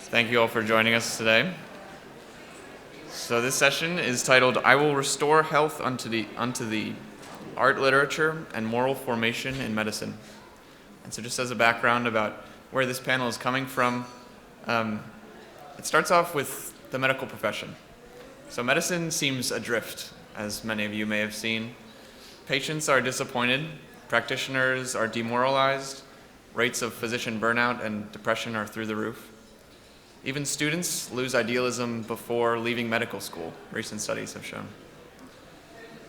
Thank you all for joining us today. So this session is titled, I Will Restore Health unto the Art, Literature, and Moral Formation in Medicine. And so just as a background about where this panel is coming from, it starts off with the medical profession. So medicine seems adrift, as many of you may have seen. Patients are disappointed, practitioners are demoralized, rates of physician burnout and depression are through the roof. Even students lose idealism before leaving medical school, recent studies have shown.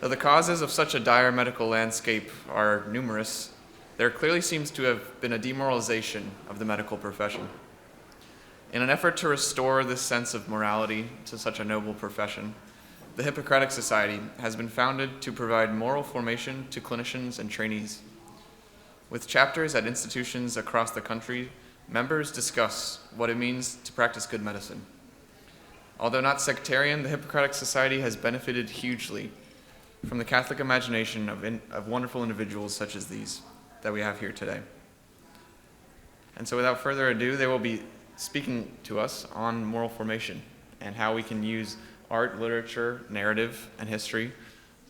Though the causes of such a dire medical landscape are numerous, there clearly seems to have been a demoralization of the medical profession. In an effort to restore this sense of morality to such a noble profession, the Hippocratic Society has been founded to provide moral formation to clinicians and trainees. With chapters at institutions across the country, members discuss what it means to practice good medicine. Although not sectarian, the Hippocratic Society has benefited hugely from the Catholic imagination of wonderful individuals such as these that we have here today. And so without further ado, they will be speaking to us on moral formation and how we can use art, literature, narrative, and history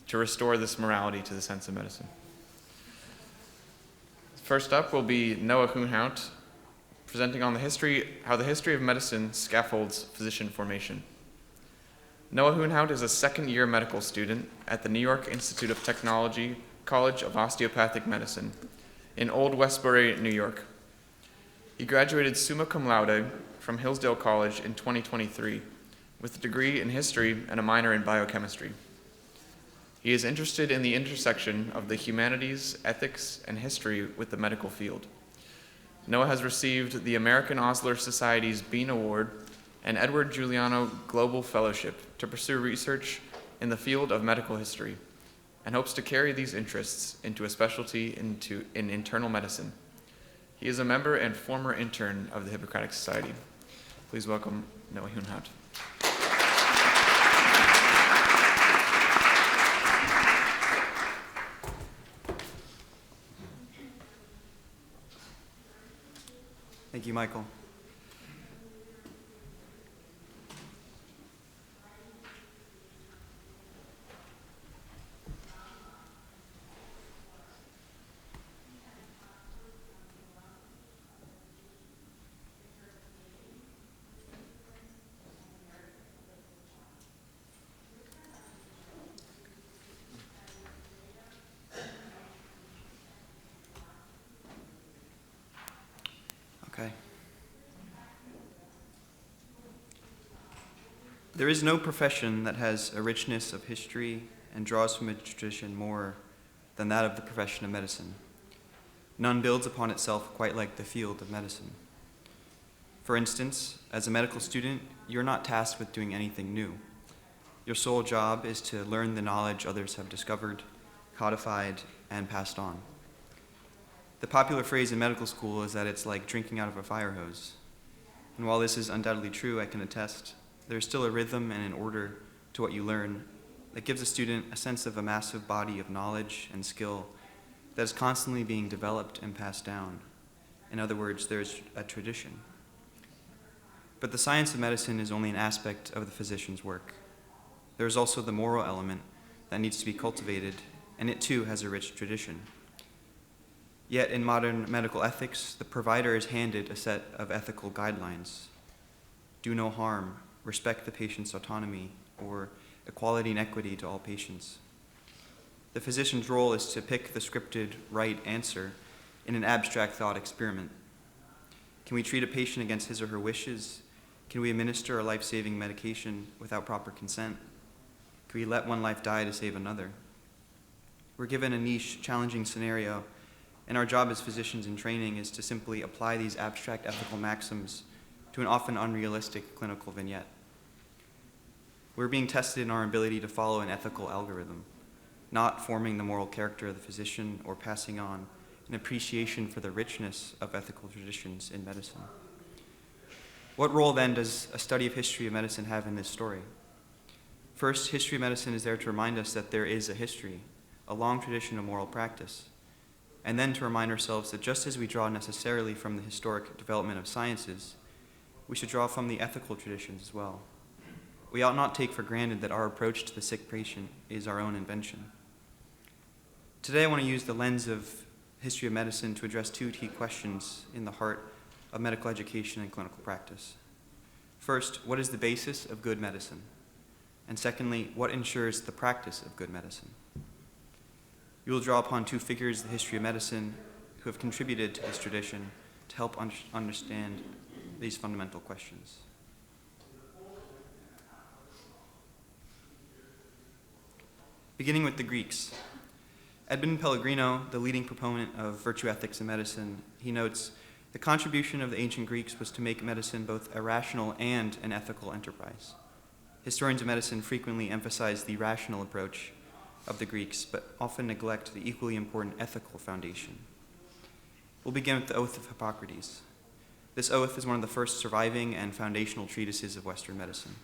to restore this morality to the sense of medicine. First up will be Noah Hoonhout, presenting on how the history of medicine scaffolds physician formation. Noah Hoonhout is a second-year medical student at the New York Institute of Technology College of Osteopathic Medicine in Old Westbury, New York. He graduated summa cum laude from Hillsdale College in 2023 with a degree in history and a minor in biochemistry. He is interested in the intersection of the humanities, ethics, and history with the medical field. Noah has received the American Osler Society's Bean Award and Edward Giuliano Global Fellowship to pursue research in the field of medical history and hopes to carry these interests into a specialty in internal medicine. He is a member and former intern of the Hippocratic Society. Please welcome Noah Hoonhout. Thank you, Michael. Okay. There is no profession that has a richness of history and draws from its tradition more than that of the profession of medicine. None builds upon itself quite like the field of medicine. For instance, as a medical student, you're not tasked with doing anything new. Your sole job is to learn the knowledge others have discovered, codified, and passed on. The popular phrase in medical school is that it's like drinking out of a fire hose. And while this is undoubtedly true, I can attest, there's still a rhythm and an order to what you learn that gives a student a sense of a massive body of knowledge and skill that is constantly being developed and passed down. In other words, there's a tradition. But the science of medicine is only an aspect of the physician's work. There is also the moral element that needs to be cultivated, and it too has a rich tradition. Yet in modern medical ethics, the provider is handed a set of ethical guidelines. Do no harm, respect the patient's autonomy, or equality and equity to all patients. The physician's role is to pick the scripted right answer in an abstract thought experiment. Can we treat a patient against his or her wishes? Can we administer a life-saving medication without proper consent? Can we let one life die to save another? We're given a niche, challenging scenario, and our job as physicians in training is to simply apply these abstract ethical maxims to an often unrealistic clinical vignette. We're being tested in our ability to follow an ethical algorithm, not forming the moral character of the physician or passing on an appreciation for the richness of ethical traditions in medicine. What role then does a study of history of medicine have in this story? First, history of medicine is there to remind us that there is a history, a long tradition of moral practice, and then to remind ourselves that just as we draw necessarily from the historic development of sciences, we should draw from the ethical traditions as well. We ought not take for granted that our approach to the sick patient is our own invention. Today I want to use the lens of history of medicine to address two key questions in the heart of medical education and clinical practice. First, what is the basis of good medicine? And secondly, what ensures the practice of good medicine? We will draw upon two figures in the history of medicine who have contributed to this tradition to help understand these fundamental questions. Beginning with the Greeks. Edmund Pellegrino, the leading proponent of virtue ethics in medicine, he notes, the contribution of the ancient Greeks was to make medicine both a rational and an ethical enterprise. Historians of medicine frequently emphasize the rational approach of the Greeks, but often neglect the equally important ethical foundation. We'll begin with the Oath of Hippocrates. This oath is one of the first surviving and foundational treatises of Western medicine.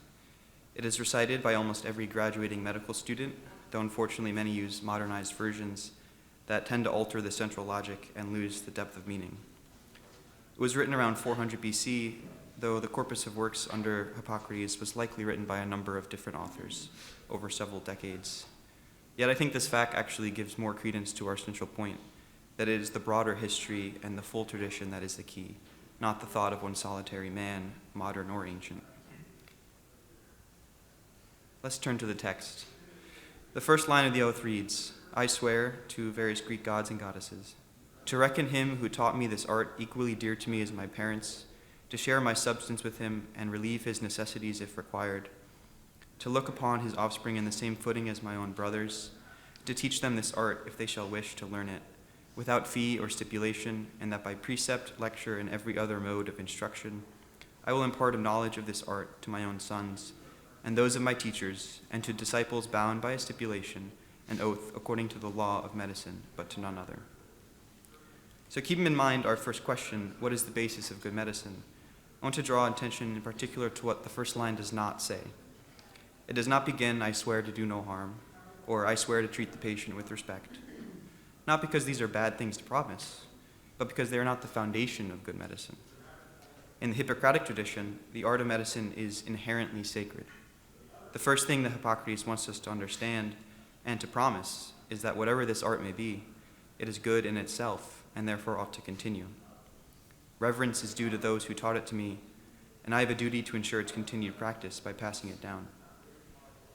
It is recited by almost every graduating medical student, though unfortunately many use modernized versions that tend to alter the central logic and lose the depth of meaning. It was written around 400 BC, though the corpus of works under Hippocrates was likely written by a number of different authors over several decades. Yet I think this fact actually gives more credence to our central point, that it is the broader history and the full tradition that is the key, not the thought of one solitary man, modern or ancient. Let's turn to the text. The first line of the oath reads, I swear to various Greek gods and goddesses, to reckon him who taught me this art equally dear to me as my parents, to share my substance with him and relieve his necessities if required, to look upon his offspring in the same footing as my own brothers, to teach them this art if they shall wish to learn it, without fee or stipulation, and that by precept, lecture, and every other mode of instruction, I will impart a knowledge of this art to my own sons, and those of my teachers, and to disciples bound by a stipulation, an oath according to the law of medicine, but to none other. So keeping in mind our first question, what is the basis of good medicine? I want to draw attention in particular to what the first line does not say. It does not begin, I swear to do no harm, or I swear to treat the patient with respect. Not because these are bad things to promise, but because they are not the foundation of good medicine. In the Hippocratic tradition, the art of medicine is inherently sacred. The first thing that Hippocrates wants us to understand and to promise is that whatever this art may be, it is good in itself and therefore ought to continue. Reverence is due to those who taught it to me, and I have a duty to ensure its continued practice by passing it down.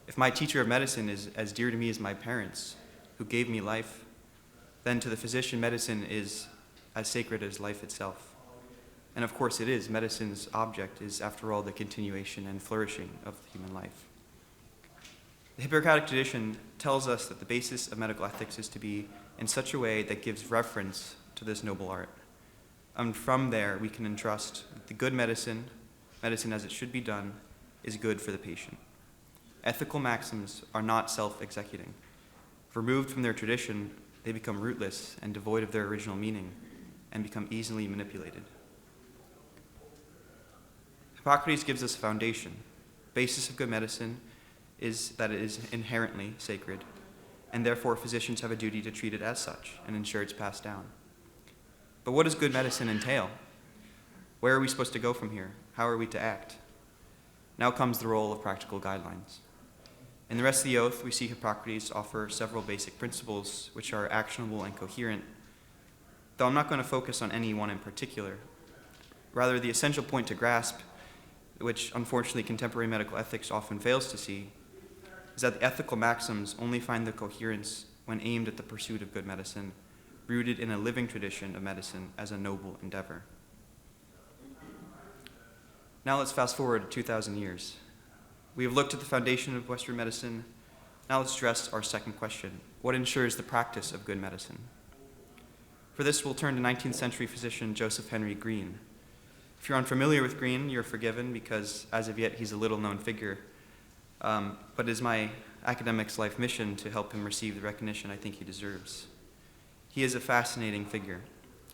If my teacher of medicine is as dear to me as my parents, who gave me life, then to the physician medicine is as sacred as life itself. And of course it is. Medicine's object is, after all, the continuation and flourishing of human life. The Hippocratic tradition tells us that the basis of medical ethics is to be in such a way that gives reference to this noble art. And from there, we can entrust that the good medicine as it should be done, is good for the patient. Ethical maxims are not self-executing. Removed from their tradition, they become rootless and devoid of their original meaning and become easily manipulated. Hippocrates gives us a foundation. The basis of good medicine is that it is inherently sacred, and therefore physicians have a duty to treat it as such and ensure it's passed down. But what does good medicine entail? Where are we supposed to go from here? How are we to act? Now comes the role of practical guidelines. In the rest of the oath, we see Hippocrates offer several basic principles which are actionable and coherent, though I'm not going to focus on any one in particular. Rather, the essential point to grasp, which unfortunately contemporary medical ethics often fails to see, is that the ethical maxims only find their coherence when aimed at the pursuit of good medicine, rooted in a living tradition of medicine as a noble endeavor. Now let's fast forward 2,000 years. We have looked at the foundation of Western medicine. Now let's address our second question. What ensures the practice of good medicine? For this, we'll turn to 19th century physician Joseph Henry Green. If you're unfamiliar with Green, you're forgiven because as of yet he's a little-known figure. But it is my academic's life mission to help him receive the recognition I think he deserves. He is a fascinating figure.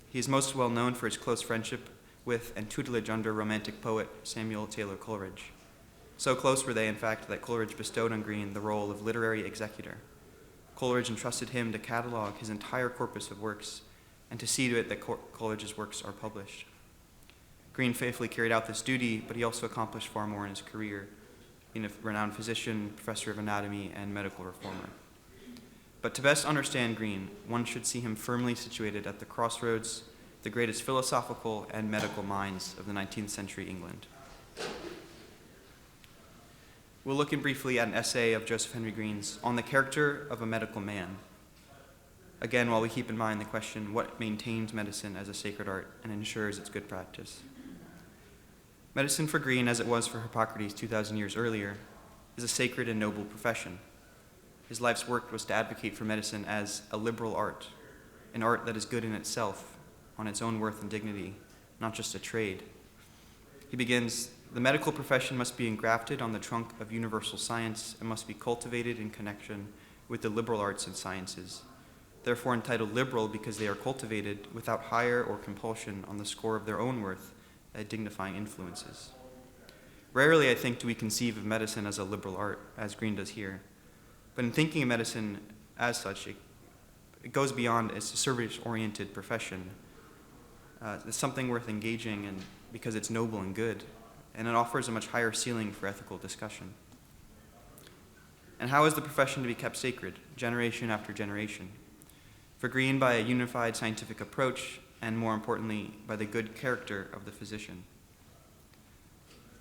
He is most well known for his close friendship with and tutelage under Romantic poet Samuel Taylor Coleridge. So close were they, in fact, that Coleridge bestowed on Green the role of literary executor. Coleridge entrusted him to catalog his entire corpus of works and to see to it that Coleridge's works are published. Green faithfully carried out this duty, but he also accomplished far more in his career, being a renowned physician, professor of anatomy, and medical reformer. But to best understand Green, one should see him firmly situated at the crossroads of the greatest philosophical and medical minds of the 19th century England. We'll look in briefly at an essay of Joseph Henry Green's on the character of a medical man. Again, while we keep in mind the question, what maintains medicine as a sacred art and ensures its good practice? Medicine for Green, as it was for Hippocrates 2,000 years earlier, is a sacred and noble profession. His life's work was to advocate for medicine as a liberal art, an art that is good in itself, on its own worth and dignity, not just a trade. He begins, the medical profession must be engrafted on the trunk of universal science and must be cultivated in connection with the liberal arts and sciences, therefore entitled liberal because they are cultivated without hire or compulsion on the score of their own worth and dignifying influences. Rarely, I think, do we conceive of medicine as a liberal art, as Green does here. But in thinking of medicine as such, it goes beyond as a service-oriented profession. It's something worth engaging in because it's noble and good, and it offers a much higher ceiling for ethical discussion. And how is the profession to be kept sacred, generation after generation? For Green, by a unified scientific approach, and more importantly, by the good character of the physician.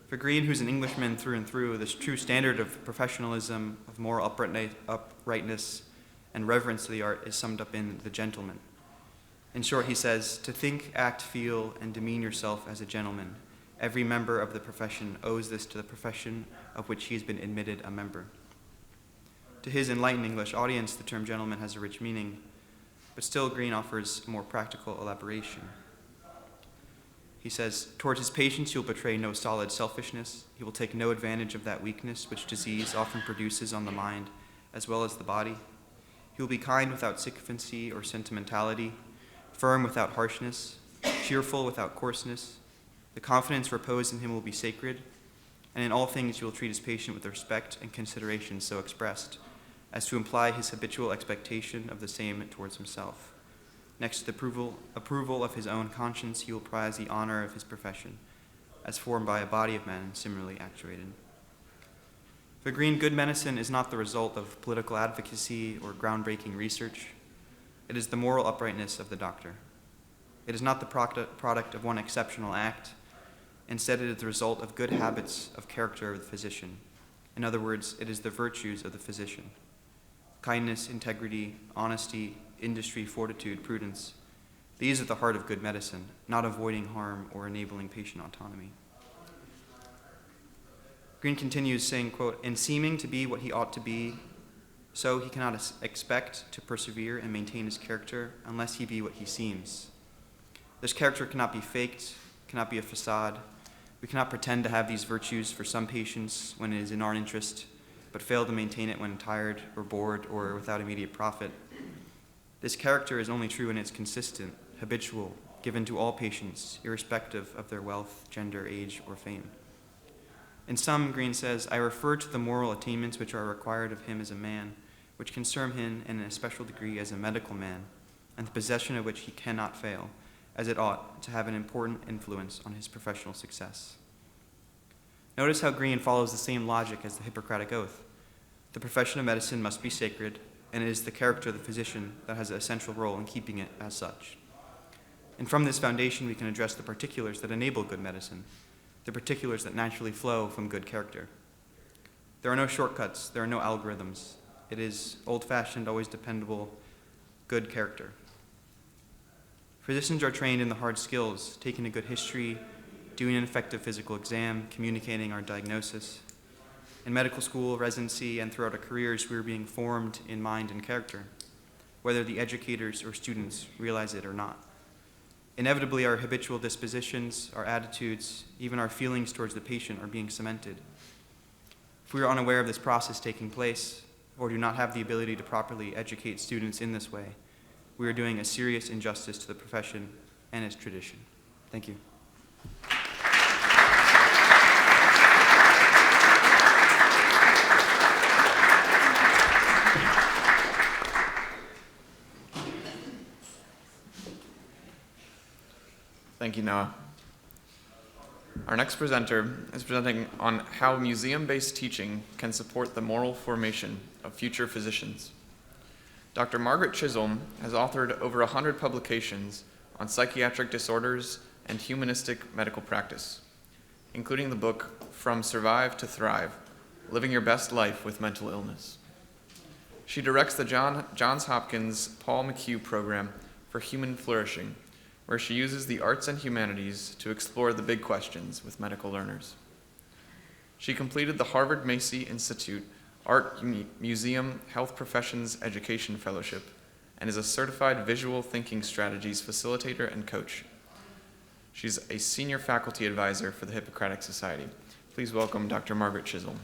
For Green, who's an Englishman through and through, this true standard of professionalism, of moral uprightness, and reverence to the art is summed up in the gentleman. In short, he says, to think, act, feel, and demean yourself as a gentleman. Every member of the profession owes this to the profession of which he has been admitted a member. To his enlightened English audience, the term gentleman has a rich meaning, but still Green offers more practical elaboration. He says, towards his patients he will betray no solid selfishness. He will take no advantage of that weakness which disease often produces on the mind as well as the body. He will be kind without sycophancy or sentimentality, firm without harshness, cheerful without coarseness. The confidence reposed in him will be sacred, and in all things he will treat his patient with respect and consideration so expressed as to imply his habitual expectation of the same towards himself. Next to the approval of his own conscience, he will prize the honor of his profession, as formed by a body of men similarly actuated. For Green, good medicine is not the result of political advocacy or groundbreaking research. It is the moral uprightness of the doctor. It is not the product of one exceptional act. Instead, it is the result of good habits of character of the physician. In other words, it is the virtues of the physician. Kindness, integrity, honesty, industry, fortitude, prudence. These are the heart of good medicine, not avoiding harm or enabling patient autonomy. Green continues saying, quote, in seeming to be what he ought to be, so he cannot expect to persevere and maintain his character unless he be what he seems. This character cannot be faked, cannot be a facade. We cannot pretend to have these virtues for some patients when it is in our interest, but fail to maintain it when tired or bored or without immediate profit. This character is only true when it's consistent, habitual, given to all patients, irrespective of their wealth, gender, age, or fame. In sum, Green says, I refer to the moral attainments which are required of him as a man, which concern him in a special degree as a medical man, and the possession of which he cannot fail, as it ought, to have an important influence on his professional success. Notice how Green follows the same logic as the Hippocratic Oath. The profession of medicine must be sacred, and it is the character of the physician that has an essential role in keeping it as such. And from this foundation, we can address the particulars that enable good medicine, the particulars that naturally flow from good character. There are no shortcuts, there are no algorithms. It is old-fashioned, always dependable, good character. Physicians are trained in the hard skills, taking a good history, doing an effective physical exam, communicating our diagnosis. In medical school, residency, and throughout our careers, we are being formed in mind and character, whether the educators or students realize it or not. Inevitably, our habitual dispositions, our attitudes, even our feelings towards the patient are being cemented. If we are unaware of this process taking place, or do not have the ability to properly educate students in this way, we are doing a serious injustice to the profession and its tradition. Thank you. Thank you, Noah. Our next presenter is presenting on how museum-based teaching can support the moral formation of future physicians. Dr. Margaret Chisolm has authored over 100 publications on psychiatric disorders and humanistic medical practice, including the book From Survive to Thrive, Living Your Best Life with Mental Illness. She directs the Johns Hopkins Paul McHugh Program for Human Flourishing, where she uses the arts and humanities to explore the big questions with medical learners. She completed the Harvard Macy Institute Art Museum Health Professions Education Fellowship and is a certified visual thinking strategies facilitator and coach. She's a senior faculty advisor for the Hippocratic Society. Please welcome Dr. Margaret Chisolm.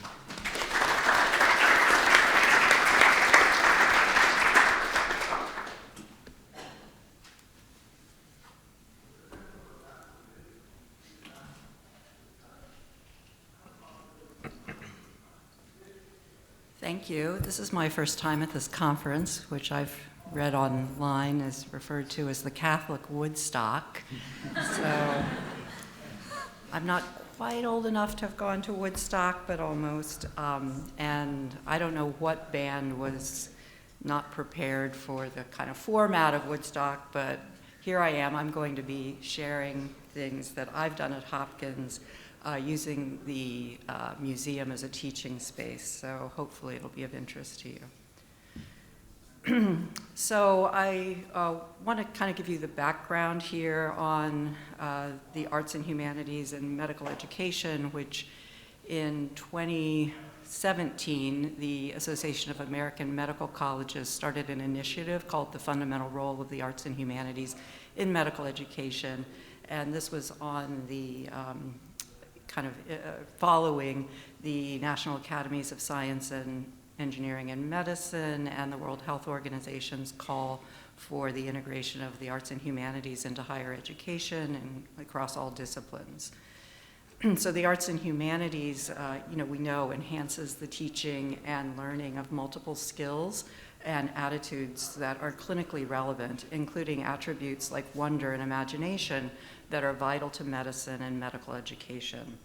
Thank you. This is my first time at this conference, which I've read online is referred to as the Catholic Woodstock. So I'm not quite old enough to have gone to Woodstock, but almost. And I don't know what band was not prepared for the kind of format of Woodstock, but here I am. I'm going to be sharing things that I've done at Hopkins using the museum as a teaching space, so hopefully it'll be of interest to you. So I want to kind of give you the background here on the arts and humanities and medical education, which in 2017, the Association of American Medical Colleges started an initiative called the Fundamental Role of the Arts and Humanities in Medical Education, and this was on the following the National Academies of Science and Engineering and Medicine and the World Health Organization's call for the integration of the arts and humanities into higher education and across all disciplines. So the arts and humanities, we know enhances the teaching and learning of multiple skills and attitudes that are clinically relevant, including attributes like wonder and imagination that are vital to medicine and medical education.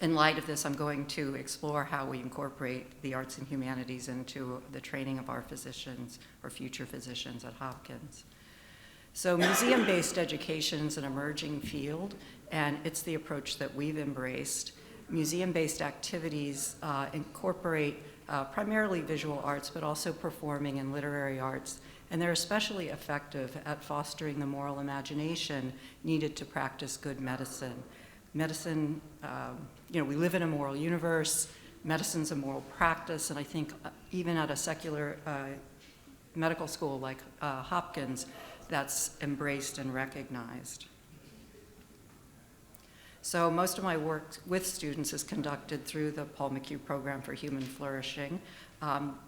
In light of this, I'm going to explore how we incorporate the arts and humanities into the training of our physicians or future physicians at Hopkins. So museum-based education is an emerging field, and it's the approach that we've embraced. Museum-based activities incorporate primarily visual arts, but also performing and literary arts, and they're especially effective at fostering the moral imagination needed to practice good medicine. Medicine, we live in a moral universe. Medicine's a moral practice, and I think even at a secular medical school like Hopkins, that's embraced and recognized. So most of my work with students is conducted through the Paul McHugh Program for Human Flourishing,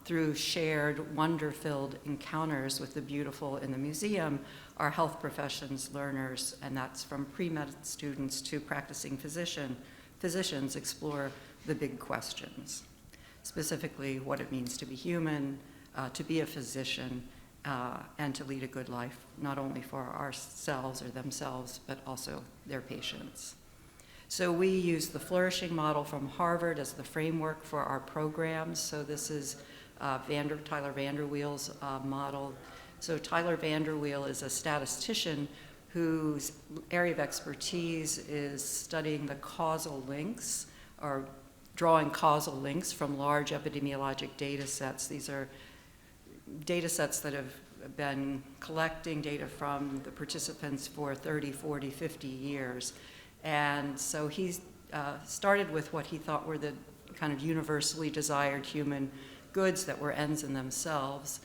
through shared, wonder-filled encounters with the beautiful in the museum. Our health professions learners, and that's from pre-med students to practicing physicians, explore the big questions, specifically what it means to be human, to be a physician, and to lead a good life, not only for ourselves or themselves, but also their patients. So we use the flourishing model from Harvard as the framework for our programs. So this is Tyler Vanderweel's model. So Tyler Vanderweel is a statistician whose area of expertise is studying the causal links, or drawing causal links from large epidemiologic data sets. These are data sets that have been collecting data from the participants for 30, 40, 50 years. And so he's started with what he thought were the kind of universally desired human goods that were ends in themselves,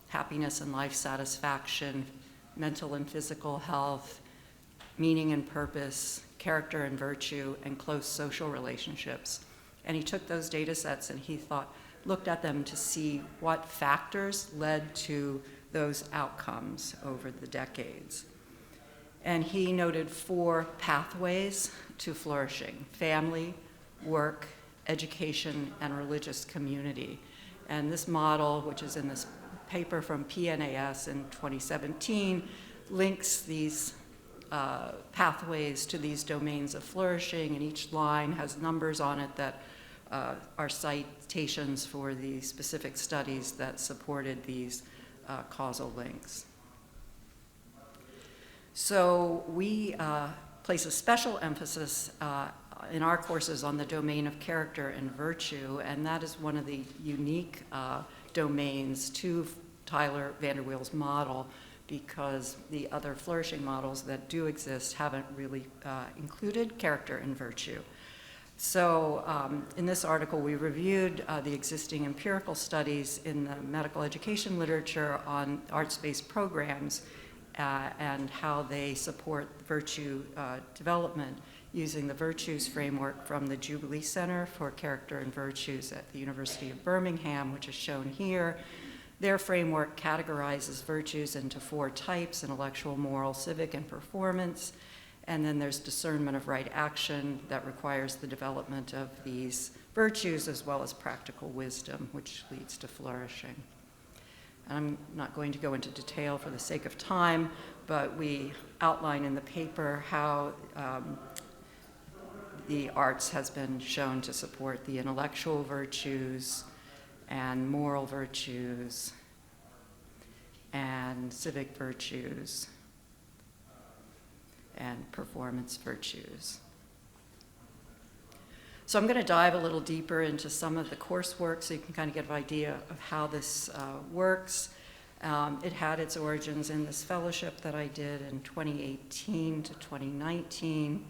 happiness and life satisfaction, mental and physical health, meaning and purpose, character and virtue, and close social relationships. And he took those data sets and he looked at them to see what factors led to those outcomes over the decades. And he noted 4 pathways to flourishing: family, work, education, and religious community. And this model, which is in this paper from PNAS in 2017, links these pathways to these domains of flourishing, and each line has numbers on it that are citations for the specific studies that supported these causal links. So we place a special emphasis in our courses on the domain of character and virtue, and that is one of the unique domains to Tyler Vanderweel's model, because the other flourishing models that do exist haven't really included character and virtue. So in this article, we reviewed the existing empirical studies in the medical education literature on arts-based programs and how they support virtue development using the virtues framework from the Jubilee Center for Character and Virtues at the University of Birmingham, which is shown here. Their framework categorizes virtues into 4 types: intellectual, moral, civic, and performance. And then there's discernment of right action that requires the development of these virtues, as well as practical wisdom, which leads to flourishing. And I'm not going to go into detail for the sake of time, but we outline in the paper how the arts has been shown to support the intellectual virtues and moral virtues and civic virtues and performance virtues. So I'm going to dive a little deeper into some of the coursework so you can kind of get an idea of how this works. It had its origins in this fellowship that I did in 2018 to 2019.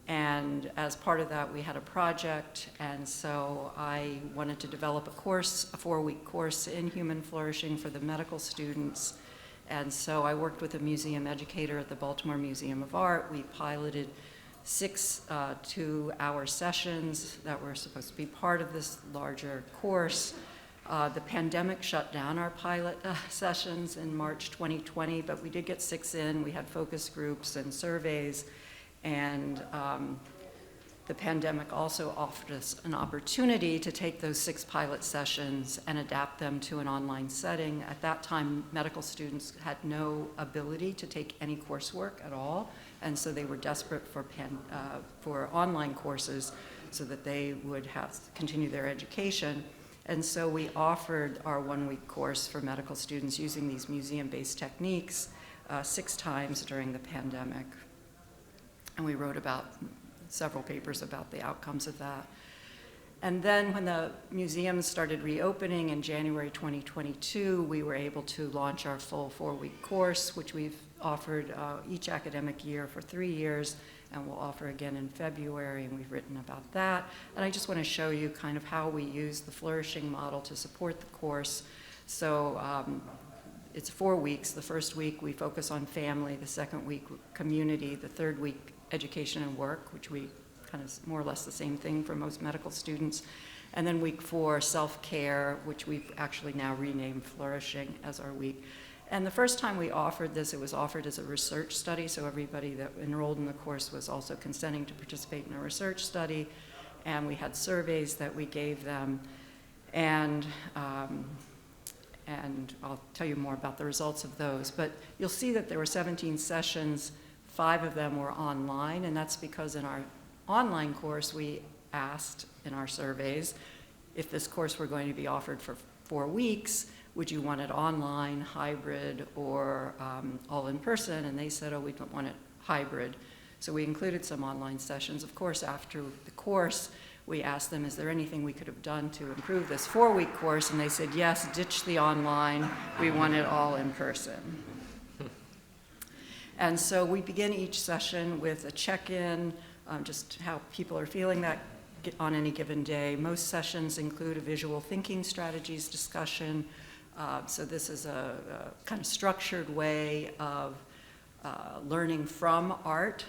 And as part of that, we had a project, and so I wanted to develop a course, a 4-week course in human flourishing for the medical students. And so I worked with a museum educator at the Baltimore Museum of Art. We piloted 6 2-hour sessions that were supposed to be part of this larger course. The pandemic shut down our pilot sessions in March 2020, but we did get 6 in. We had focus groups and surveys. And the pandemic also offered us an opportunity to take those 6 pilot sessions and adapt them to an online setting. At that time, medical students had no ability to take any coursework at all, and so they were desperate for online courses so that they would continue their education. And so we offered our 1-week course for medical students using these museum-based techniques 6 times during the pandemic. And we wrote about several papers about the outcomes of that. And then when the museums started reopening in January 2022, we were able to launch our full 4-week course, which we've offered each academic year for 3 years, and we'll offer again in February, and we've written about that. And I just want to show you kind of how we use the flourishing model to support the course. So it's 4 weeks. The first week we focus on family, the second week community, the third week education and work, which we kind of more or less the same thing for most medical students. And then week 4, self-care, which we've actually now renamed flourishing as our week. And the first time we offered this, it was offered as a research study, so everybody that enrolled in the course was also consenting to participate in a research study. And we had surveys that we gave them. And I'll tell you more about the results of those. But you'll see that there were 17 sessions. 5 of them were online, and that's because in our online course, we asked in our surveys, if this course were going to be offered for 4 weeks, would you want it online, hybrid, or all in person? And they said, oh, we don't want it hybrid. So we included some online sessions. Of course, after the course, we asked them, is there anything we could have done to improve this 4-week course? And they said, yes, ditch the online. We want it all in person. And so we begin each session with a check-in, just how people are feeling that on any given day. Most sessions include a visual thinking strategies discussion. So this is a kind of structured way of learning from art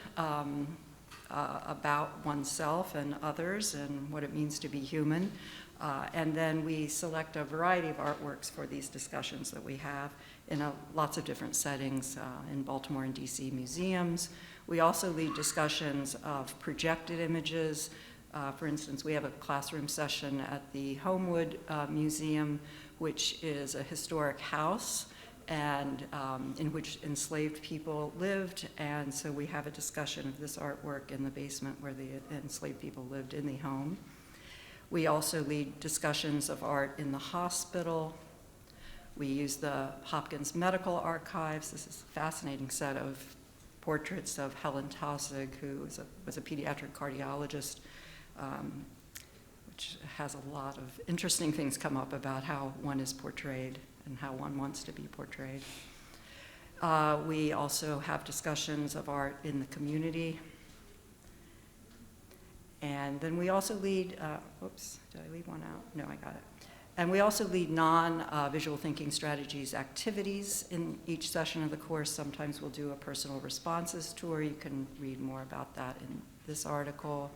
about oneself and others and what it means to be human. And then we select a variety of artworks for these discussions that we have in lots of different settings in Baltimore and DC museums. We also lead discussions of projected images. For instance, we have a classroom session at the Homewood Museum, which is a historic house, and in which enslaved people lived, and so we have a discussion of this artwork in the basement where the enslaved people lived in the home. We also lead discussions of art in the hospital. We use the Hopkins Medical Archives. This is a fascinating set of portraits of Helen Taussig, who was a pediatric cardiologist, which has a lot of interesting things come up about how one is portrayed and how one wants to be portrayed. We also have discussions of art in the community. And then we also lead, whoops, did I leave one out? No, I got it. And we also lead non-visual thinking strategies activities in each session of the course. Sometimes we'll do a personal responses tour. You can read more about that in this article.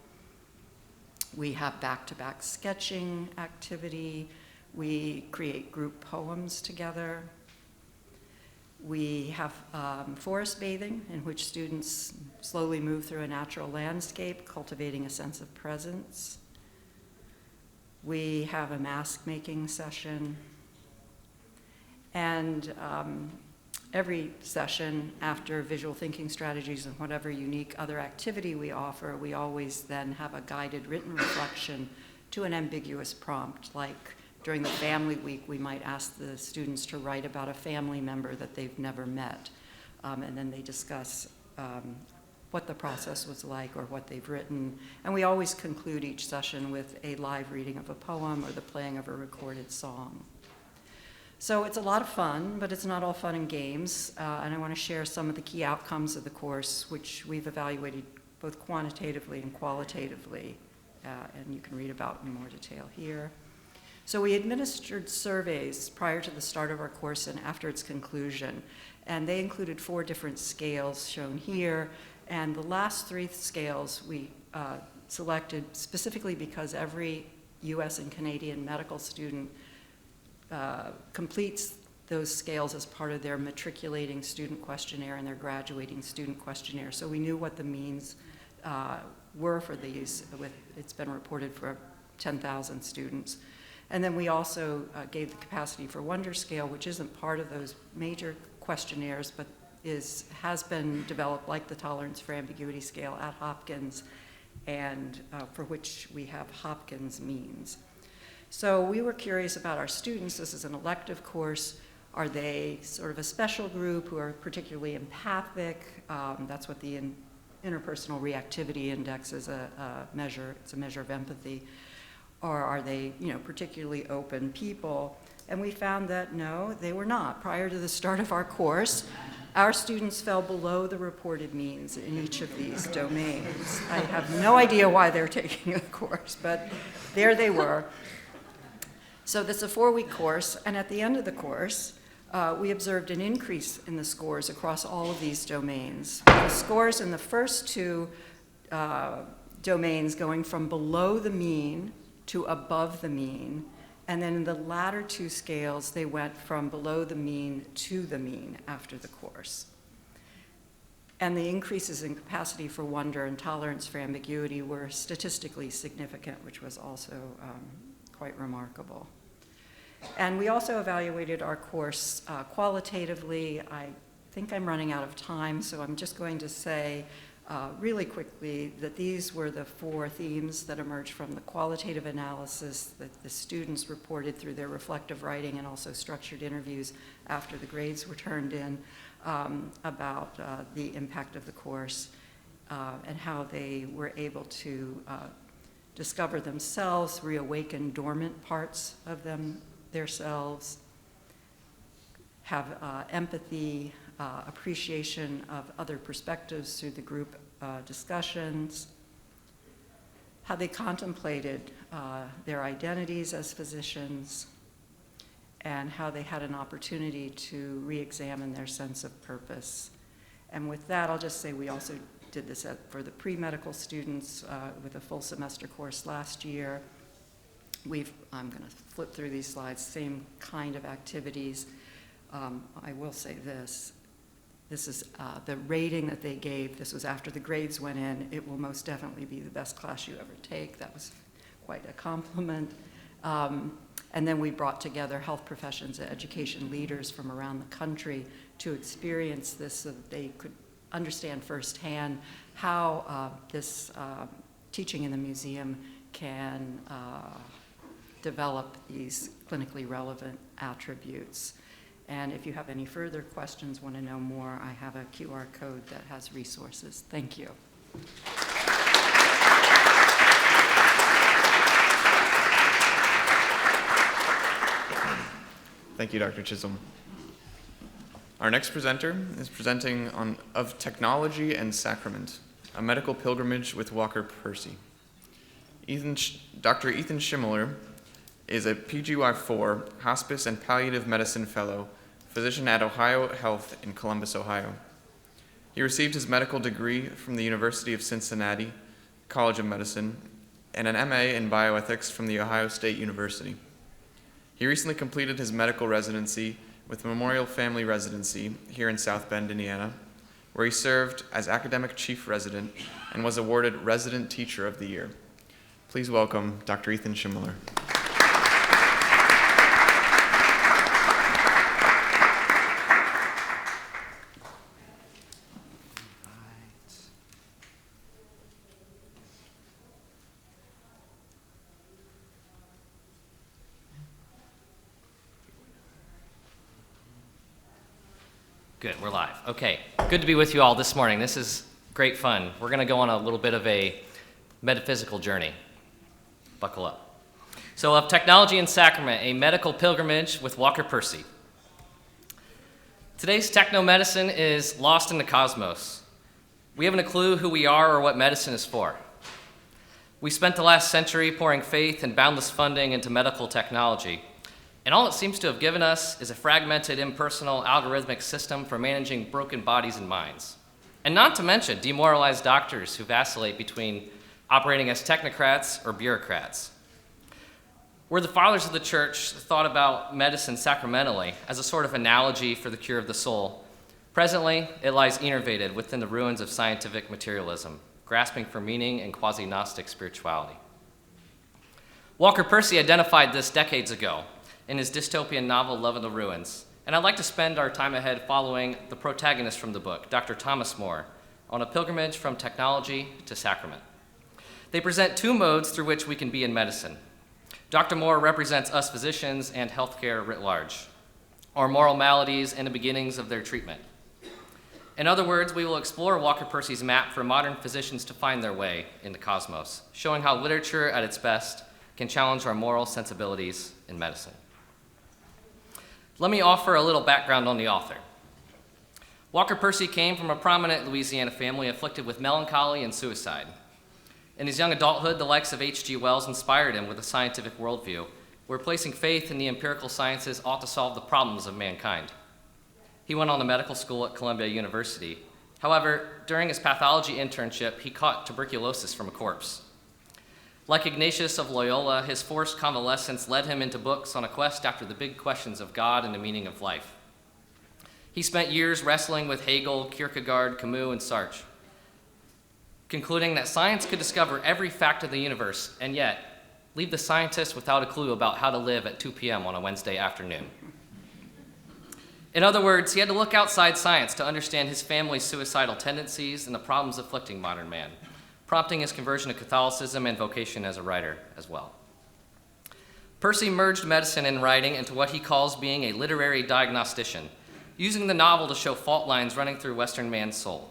We have back-to-back sketching activity. We create group poems together. We have forest bathing, in which students slowly move through a natural landscape, cultivating a sense of presence. We have a mask making session. And every session after visual thinking strategies and whatever unique other activity we offer, we always then have a guided written reflection to an ambiguous prompt. Like during the family week, we might ask the students to write about a family member that they've never met. And then they discuss what the process was like or what they've written. And we always conclude each session with a live reading of a poem or the playing of a recorded song. So it's a lot of fun, but it's not all fun and games. And I want to share some of the key outcomes of the course, which we've evaluated both quantitatively and qualitatively. And you can read about in more detail here. So we administered surveys prior to the start of our course and after its conclusion. And they included 4 different scales shown here. And the last 3 scales we selected specifically because every US and Canadian medical student completes those scales as part of their matriculating student questionnaire and their graduating student questionnaire. So we knew what the means were for these. It's been reported for 10,000 students. And then we also gave the capacity for wonder scale, which isn't part of those major questionnaires, but has been developed like the tolerance for ambiguity scale at Hopkins, and for which we have Hopkins means. So we were curious about our students. This is an elective course. Are they sort of a special group who are particularly empathic? That's what the interpersonal reactivity index is a measure. It's a measure of empathy. Or are they, particularly open people? And we found that no, they were not. Prior to the start of our course, our students fell below the reported means in each of these domains. I have no idea why they're taking a course, but there they were. So this is a 4-week course, and at the end of the course, we observed an increase in the scores across all of these domains. The scores in the first 2 domains going from below the mean to above the mean, and then in the latter 2 scales, they went from below the mean to the mean after the course. And the increases in capacity for wonder and tolerance for ambiguity were statistically significant, which was also quite remarkable. And we also evaluated our course qualitatively. I think I'm running out of time, so I'm just going to say really quickly that these were the 4 themes that emerged from the qualitative analysis that the students reported through their reflective writing and also structured interviews after the grades were turned in about the impact of the course and how they were able to discover themselves, reawaken dormant parts of themselves, have empathy, appreciation of other perspectives through the group discussions, how they contemplated their identities as physicians, and how they had an opportunity to re-examine their sense of purpose. And with that, I'll just say we also did this for the pre-medical students with a full semester course last year. I'm going to flip through these slides, same kind of activities. I will say this. This is the rating that they gave. This was after the grades went in. It will most definitely be the best class you ever take. That was quite a compliment. And then we brought together health professions and education leaders from around the country to experience this so that they could understand firsthand how this teaching in the museum can develop these clinically relevant attributes. And if you have any further questions, want to know more, I have a QR code that has resources. Thank you. Thank you, Dr. Chisolm. Our next presenter is presenting of Technology and Sacrament, a medical pilgrimage with Walker Percy. Dr. Ethan Schimmoeller is a PGY4 Hospice and Palliative Medicine Fellow, physician at Ohio Health in Columbus, Ohio. He received his medical degree from the University of Cincinnati College of Medicine and an MA in bioethics from the Ohio State University. He recently completed his medical residency with Memorial Family Residency here in South Bend, Indiana, where he served as academic chief resident and was awarded Resident Teacher of the Year. Please welcome Dr. Ethan Schimmoeller. Good, we're live. Okay, good to be with you all this morning. This is great fun. We're going to go on a little bit of a metaphysical journey. Buckle up. So, of Technology and Sacrament, a medical pilgrimage with Walker Percy. Today's technomedicine is lost in the cosmos. We haven't a clue who we are or what medicine is for. We spent the last century pouring faith and boundless funding into medical technology. And all it seems to have given us is a fragmented, impersonal, algorithmic system for managing broken bodies and minds. And not to mention demoralized doctors who vacillate between operating as technocrats or bureaucrats. Where the fathers of the church thought about medicine sacramentally as a sort of analogy for the cure of the soul, presently it lies innervated within the ruins of scientific materialism, grasping for meaning and quasi-Gnostic spirituality. Walker Percy identified this decades ago in his dystopian novel, Love in the Ruins. And I'd like to spend our time ahead following the protagonist from the book, Dr. Thomas More, on a pilgrimage from technology to sacrament. They present two modes through which we can be in medicine. Dr. More represents us physicians and healthcare writ large, our moral maladies and the beginnings of their treatment. In other words, we will explore Walker Percy's map for modern physicians to find their way in the cosmos, showing how literature at its best can challenge our moral sensibilities in medicine. Let me offer a little background on the author. Walker Percy came from a prominent Louisiana family afflicted with melancholy and suicide. In his young adulthood, the likes of H.G. Wells inspired him with a scientific worldview, where placing faith in the empirical sciences ought to solve the problems of mankind. He went on to medical school at Columbia University. However, during his pathology internship, he caught tuberculosis from a corpse. Like Ignatius of Loyola, his forced convalescence led him into books on a quest after the big questions of God and the meaning of life. He spent years wrestling with Hegel, Kierkegaard, Camus, and Sartre, concluding that science could discover every fact of the universe and yet leave the scientist without a clue about how to live at 2 p.m. on a Wednesday afternoon. In other words, he had to look outside science to understand his family's suicidal tendencies and the problems afflicting modern man, prompting his conversion to Catholicism and vocation as a writer as well. Percy merged medicine and writing into what he calls being a literary diagnostician, using the novel to show fault lines running through Western man's soul.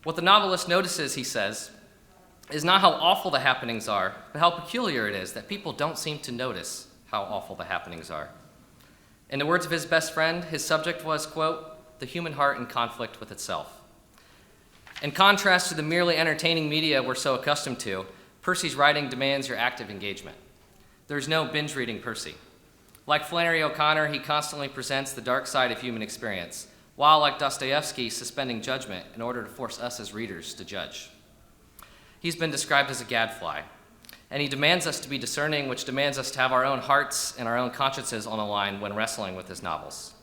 What the novelist notices, he says, is not how awful the happenings are, but how peculiar it is that people don't seem to notice how awful the happenings are. In the words of his best friend, his subject was, quote, the human heart in conflict with itself. In contrast to the merely entertaining media we're so accustomed to, Percy's writing demands your active engagement. There's no binge reading Percy. Like Flannery O'Connor, he constantly presents the dark side of human experience, while, like Dostoevsky, suspending judgment in order to force us as readers to judge. He's been described as a gadfly, and he demands us to be discerning, which demands us to have our own hearts and our own consciences on the line when wrestling with his novels.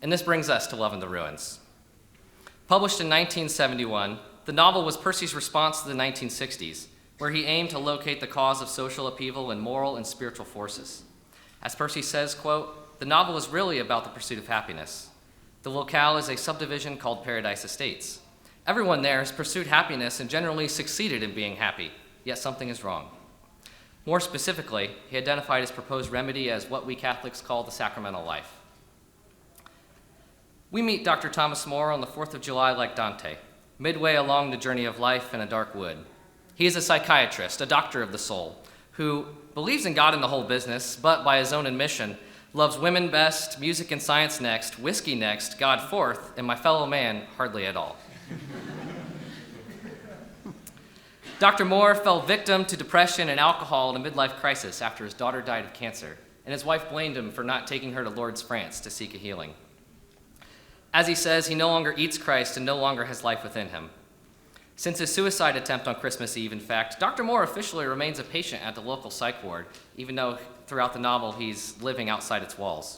And this brings us to Love in the Ruins. Published in 1971, the novel was Percy's response to the 1960s, where he aimed to locate the cause of social upheaval in moral and spiritual forces. As Percy says, quote, "The novel is really about the pursuit of happiness. The locale is a subdivision called Paradise Estates. Everyone there has pursued happiness and generally succeeded in being happy, yet something is wrong." More specifically, he identified his proposed remedy as what we Catholics call the sacramental life. We meet Dr. Thomas More on the 4th of July like Dante, midway along the journey of life in a dark wood. He is a psychiatrist, a doctor of the soul, who believes in God and the whole business, but by his own admission, loves women best, music and science next, whiskey next, God fourth, and my fellow man hardly at all. Dr. More fell victim to depression and alcohol in a midlife crisis after his daughter died of cancer, and his wife blamed him for not taking her to Lourdes, France to seek a healing. As he says, he no longer eats Christ and no longer has life within him. Since his suicide attempt on Christmas Eve, in fact, Dr. More officially remains a patient at the local psych ward, even though throughout the novel he's living outside its walls.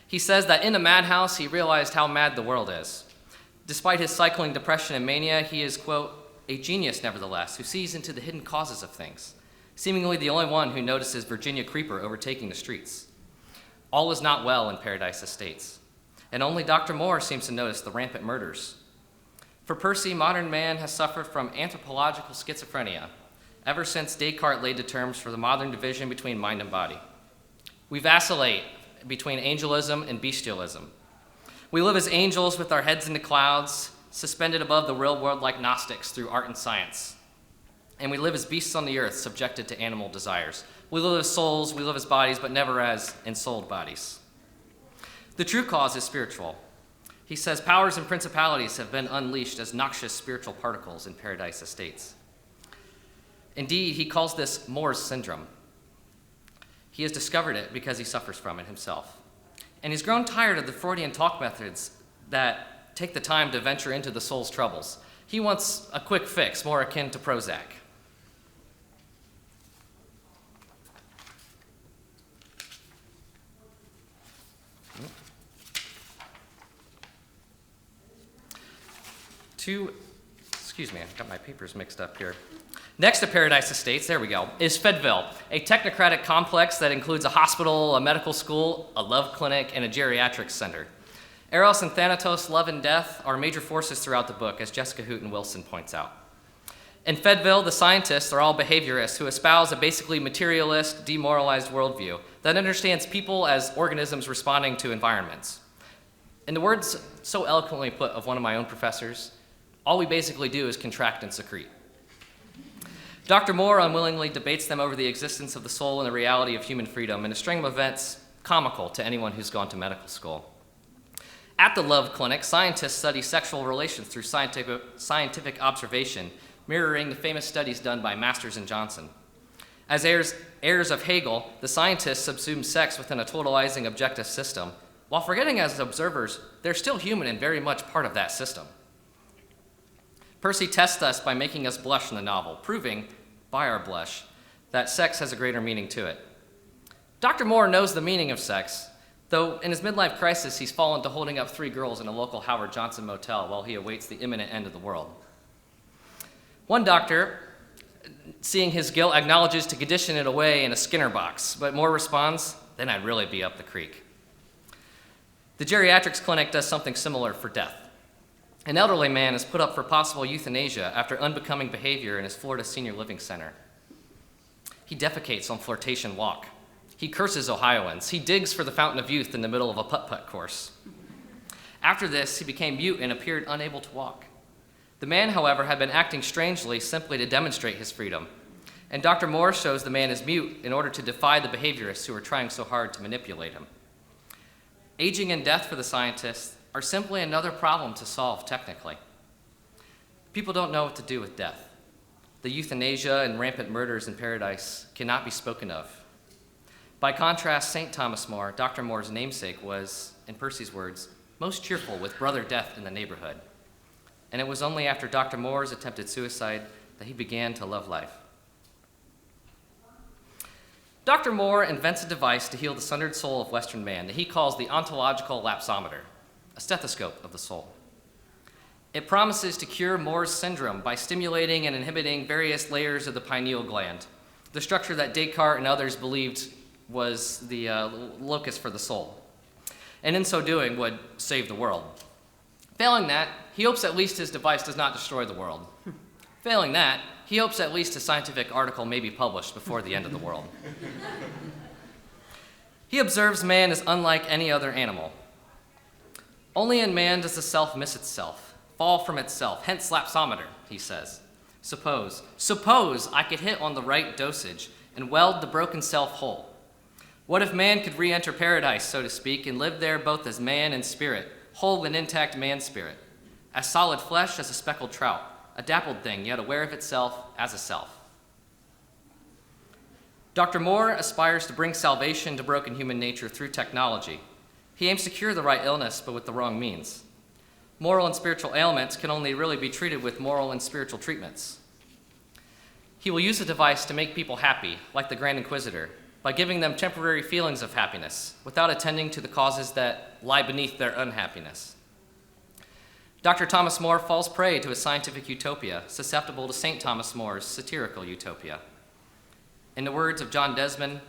He says that in a madhouse, he realized how mad the world is. Despite his cycling depression and mania, he is, quote, "a genius nevertheless, who sees into the hidden causes of things, seemingly the only one who notices Virginia Creeper overtaking the streets. All is not well in Paradise Estates, and only Dr. More seems to notice the rampant murders. For Percy, modern man has suffered from anthropological schizophrenia ever since Descartes laid the terms for the modern division between mind and body. We vacillate between angelism and bestialism. We live as angels with our heads in the clouds, suspended above the real world like Gnostics through art and science. And we live as beasts on the earth, subjected to animal desires. We live as souls, we live as bodies, but never as ensouled bodies. The true cause is spiritual. He says powers and principalities have been unleashed as noxious spiritual particles in Paradise Estates. Indeed, he calls this More's syndrome. He has discovered it because he suffers from it himself. And he's grown tired of the Freudian talk methods that take the time to venture into the soul's troubles. He wants a quick fix, more akin to Prozac. Excuse me, I've got my papers mixed up here. Next to Paradise Estates, there we go, is Fedville, a technocratic complex that includes a hospital, a medical school, a love clinic, and a geriatrics center. Eros and Thanatos, love and death, are major forces throughout the book, as Jessica Hooten Wilson points out. In Fedville, the scientists are all behaviorists who espouse a basically materialist, demoralized worldview that understands people as organisms responding to environments. In the words so eloquently put of one of my own professors, all we basically do is contract and secrete. Dr. More unwillingly debates them over the existence of the soul and the reality of human freedom in a string of events comical to anyone who's gone to medical school. At the Love Clinic, scientists study sexual relations through scientific observation, mirroring the famous studies done by Masters and Johnson. As heirs of Hegel, the scientists subsume sex within a totalizing objective system, while forgetting as observers, they're still human and very much part of that system. Percy tests us by making us blush in the novel, proving, by our blush, that sex has a greater meaning to it. Dr. More knows the meaning of sex, though in his midlife crisis, he's fallen to holding up 3 girls in a local Howard Johnson motel while he awaits the imminent end of the world. One doctor, seeing his guilt, acknowledges to condition it away in a Skinner box, but More responds, "Then I'd really be up the creek." The geriatrics clinic does something similar for death. An elderly man is put up for possible euthanasia after unbecoming behavior in his Florida Senior Living Center. He defecates on Flirtation Walk. He curses Ohioans. He digs for the Fountain of Youth in the middle of a putt-putt course. After this, he became mute and appeared unable to walk. The man, however, had been acting strangely simply to demonstrate his freedom, and Dr. More shows the man is mute in order to defy the behaviorists who are trying so hard to manipulate him. Aging and death for the scientists are simply another problem to solve technically. People don't know what to do with death. The euthanasia and rampant murders in Paradise cannot be spoken of. By contrast, St. Thomas More, Dr. More's namesake, was, in Percy's words, most cheerful with brother death in the neighborhood. And it was only after Dr. More's attempted suicide that he began to love life. Dr. More invents a device to heal the sundered soul of Western man that he calls the ontological lapsometer, a stethoscope of the soul. It promises to cure Moore's syndrome by stimulating and inhibiting various layers of the pineal gland, the structure that Descartes and others believed was the locus for the soul, and in so doing would save the world. Failing that, he hopes at least his device does not destroy the world. Failing that, he hopes at least a scientific article may be published before the end of the world. He observes man is unlike any other animal. Only in man does the self miss itself, fall from itself, hence lapsometer, he says. Suppose I could hit on the right dosage and weld the broken self whole. What if man could re-enter paradise, so to speak, and live there both as man and spirit, whole and intact man-spirit, as solid flesh as a speckled trout, a dappled thing, yet aware of itself as a self. Dr. Moore aspires to bring salvation to broken human nature through technology. He aims to cure the right illness, but with the wrong means. Moral and spiritual ailments can only really be treated with moral and spiritual treatments. He will use the device to make people happy, like the Grand Inquisitor, by giving them temporary feelings of happiness, without attending to the causes that lie beneath their unhappiness. Dr. Thomas More falls prey to a scientific utopia, susceptible to St. Thomas More's satirical utopia. In the words of John Desmond,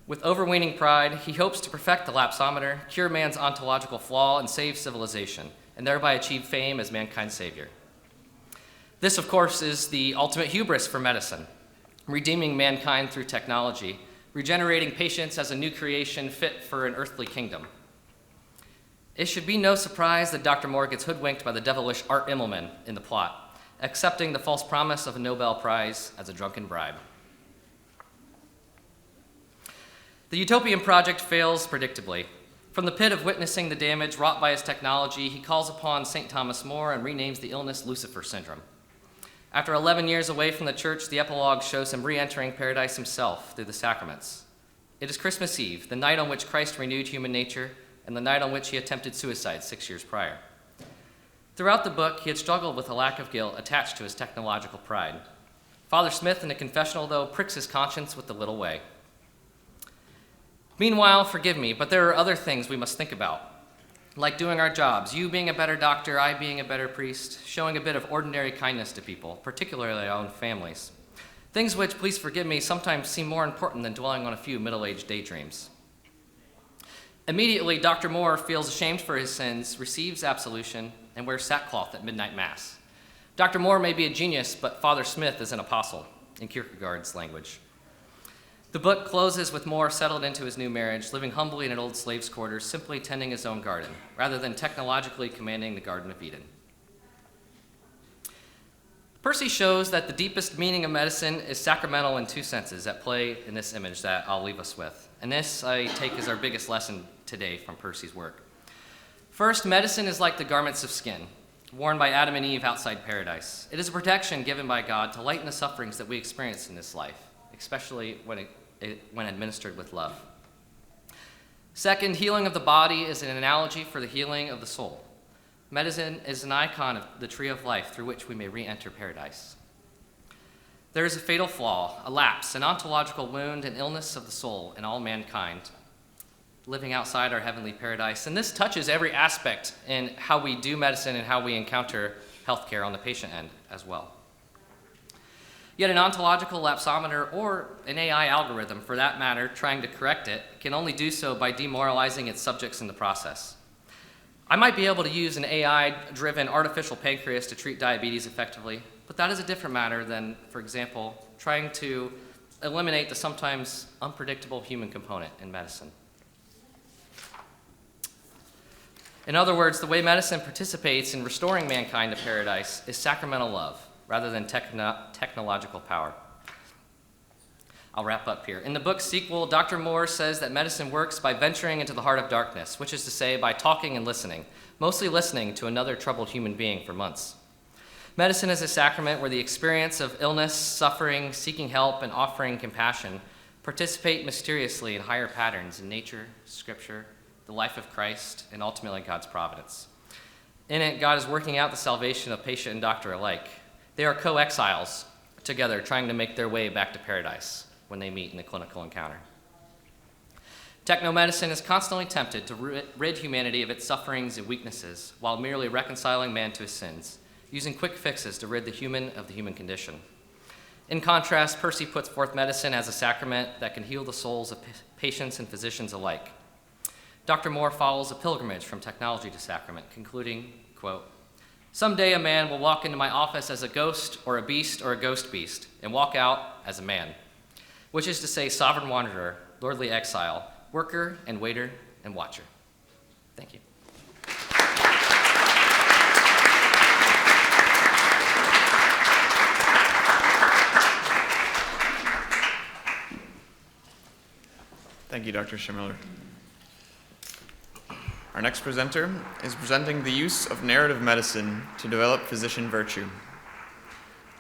with overweening pride, he hopes to perfect the lapsometer, cure man's ontological flaw, and save civilization, and thereby achieve fame as mankind's savior. This, of course, is the ultimate hubris for medicine, redeeming mankind through technology, regenerating patients as a new creation fit for an earthly kingdom. It should be no surprise that Dr. Moore gets hoodwinked by the devilish Art Immelman in the plot, accepting the false promise of a Nobel Prize as a drunken bribe. The utopian project fails predictably. From the pit of witnessing the damage wrought by his technology, he calls upon St. Thomas More and renames the illness Lucifer syndrome. After 11 years away from the church, the epilogue shows him re-entering paradise himself through the sacraments. It is Christmas Eve, the night on which Christ renewed human nature, and the night on which he attempted suicide 6 years prior. Throughout the book, he had struggled with a lack of guilt attached to his technological pride. Father Smith, in the confessional, though, pricks his conscience with the little way. Meanwhile, forgive me, but there are other things we must think about, like doing our jobs, you being a better doctor, I being a better priest, showing a bit of ordinary kindness to people, particularly our own families. Things which, please forgive me, sometimes seem more important than dwelling on a few middle-aged daydreams. Immediately, Dr. Moore feels ashamed for his sins, receives absolution, and wears sackcloth at midnight mass. Dr. Moore may be a genius, but Father Smith is an apostle, in Kierkegaard's language. The book closes with Moore settled into his new marriage, living humbly in an old slave's quarters, simply tending his own garden, rather than technologically commanding the Garden of Eden. Percy shows that the deepest meaning of medicine is sacramental in two senses at play in this image that I'll leave us with. And this I take as our biggest lesson today from Percy's work. First, medicine is like the garments of skin, worn by Adam and Eve outside paradise. It is a protection given by God to lighten the sufferings that we experience in this life, especially when administered with love. Second, healing of the body is an analogy for the healing of the soul. Medicine is an icon of the tree of life through which we may re-enter paradise. There is a fatal flaw, a lapse, an ontological wound, an illness of the soul in all mankind, living outside our heavenly paradise. And this touches every aspect in how we do medicine and how we encounter healthcare on the patient end as well. Yet an ontological lapsometer, or an AI algorithm for that matter, trying to correct it, can only do so by demoralizing its subjects in the process. I might be able to use an AI-driven artificial pancreas to treat diabetes effectively, but that is a different matter than, for example, trying to eliminate the sometimes unpredictable human component in medicine. In other words, the way medicine participates in restoring mankind to paradise is sacramental love, rather than technological power. I'll wrap up here. In the book's sequel, Dr. Moore says that medicine works by venturing into the heart of darkness, which is to say, by talking and listening, mostly listening to another troubled human being for months. Medicine is a sacrament where the experience of illness, suffering, seeking help, and offering compassion participate mysteriously in higher patterns in nature, scripture, the life of Christ, and ultimately God's providence. In it, God is working out the salvation of patient and doctor alike. They are co-exiles together, trying to make their way back to paradise when they meet in a clinical encounter. Technomedicine is constantly tempted to rid humanity of its sufferings and weaknesses while merely reconciling man to his sins, using quick fixes to rid the human of the human condition. In contrast, Percy puts forth medicine as a sacrament that can heal the souls of patients and physicians alike. Dr. Moore follows a pilgrimage from technology to sacrament, concluding, quote, "Someday a man will walk into my office as a ghost or a beast or a ghost beast and walk out as a man," which is to say sovereign wanderer, lordly exile, worker and waiter and watcher. Thank you. Thank you, Dr. Schimmoeller. Our next presenter is presenting the use of narrative medicine to develop physician virtue.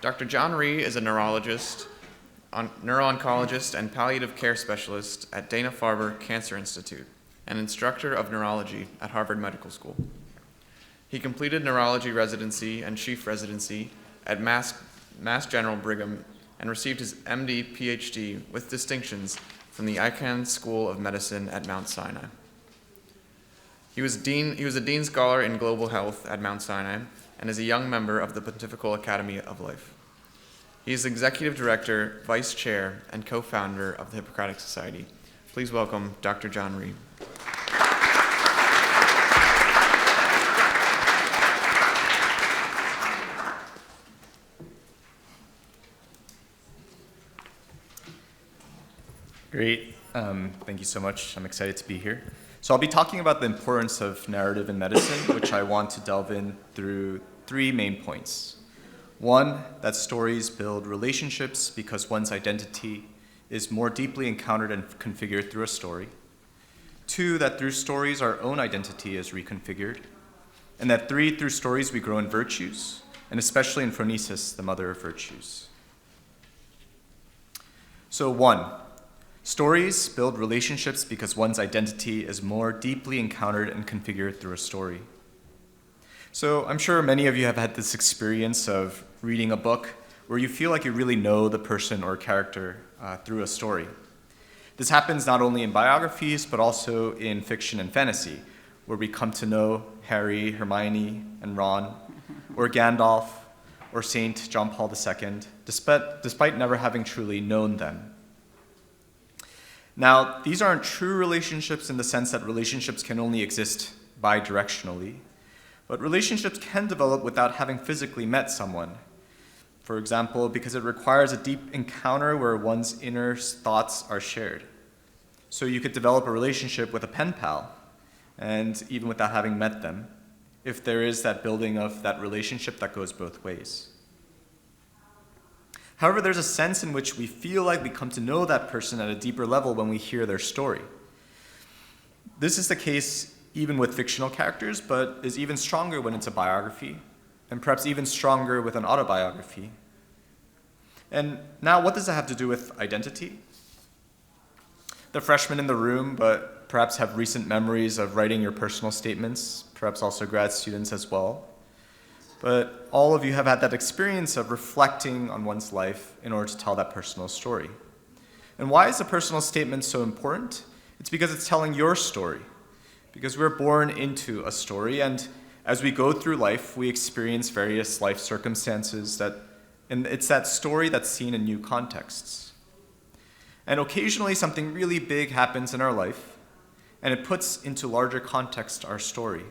Dr. John Rhee is a neuro-oncologist and palliative care specialist at Dana-Farber Cancer Institute and instructor of neurology at Harvard Medical School. He completed neurology residency and chief residency at Mass General Brigham and received his MD, PhD with distinctions from the Egan School of Medicine at Mount Sinai. He was a Dean Scholar in Global Health at Mount Sinai and is a young member of the Pontifical Academy of Life. He is Executive Director, Vice Chair, and co-founder of the Hippocratic Society. Please welcome Dr. John Rhee. Great. Thank you so much. I'm excited to be here. So I'll be talking about the importance of narrative in medicine, which I want to delve in through three main points. One, that stories build relationships because one's identity is more deeply encountered and configured through a story. Two, that through stories our own identity is reconfigured. And that three, through stories we grow in virtues, and especially in phronesis, the mother of virtues. So one, stories build relationships because one's identity is more deeply encountered and configured through a story. So I'm sure many of you have had this experience of reading a book where you feel like you really know the person or character through a story. This happens not only in biographies, but also in fiction and fantasy, where we come to know Harry, Hermione, and Ron, or Gandalf, or Saint John Paul II, despite never having truly known them. Now, these aren't true relationships in the sense that relationships can only exist bidirectionally, but relationships can develop without having physically met someone. For example, because it requires a deep encounter where one's inner thoughts are shared. So you could develop a relationship with a pen pal, and even without having met them, if there is that building of that relationship that goes both ways. However, there's a sense in which we feel like we come to know that person at a deeper level when we hear their story. This is the case even with fictional characters, but is even stronger when it's a biography, and perhaps even stronger with an autobiography. And now, what does that have to do with identity? The freshmen in the room, but perhaps have recent memories of writing your personal statements, perhaps also grad students as well. But all of you have had that experience of reflecting on one's life in order to tell that personal story. And why is a personal statement so important? It's because it's telling your story. Because we're born into a story, and as we go through life, we experience various life circumstances and it's that story that's seen in new contexts. And occasionally something really big happens in our life, and it puts into larger context our story.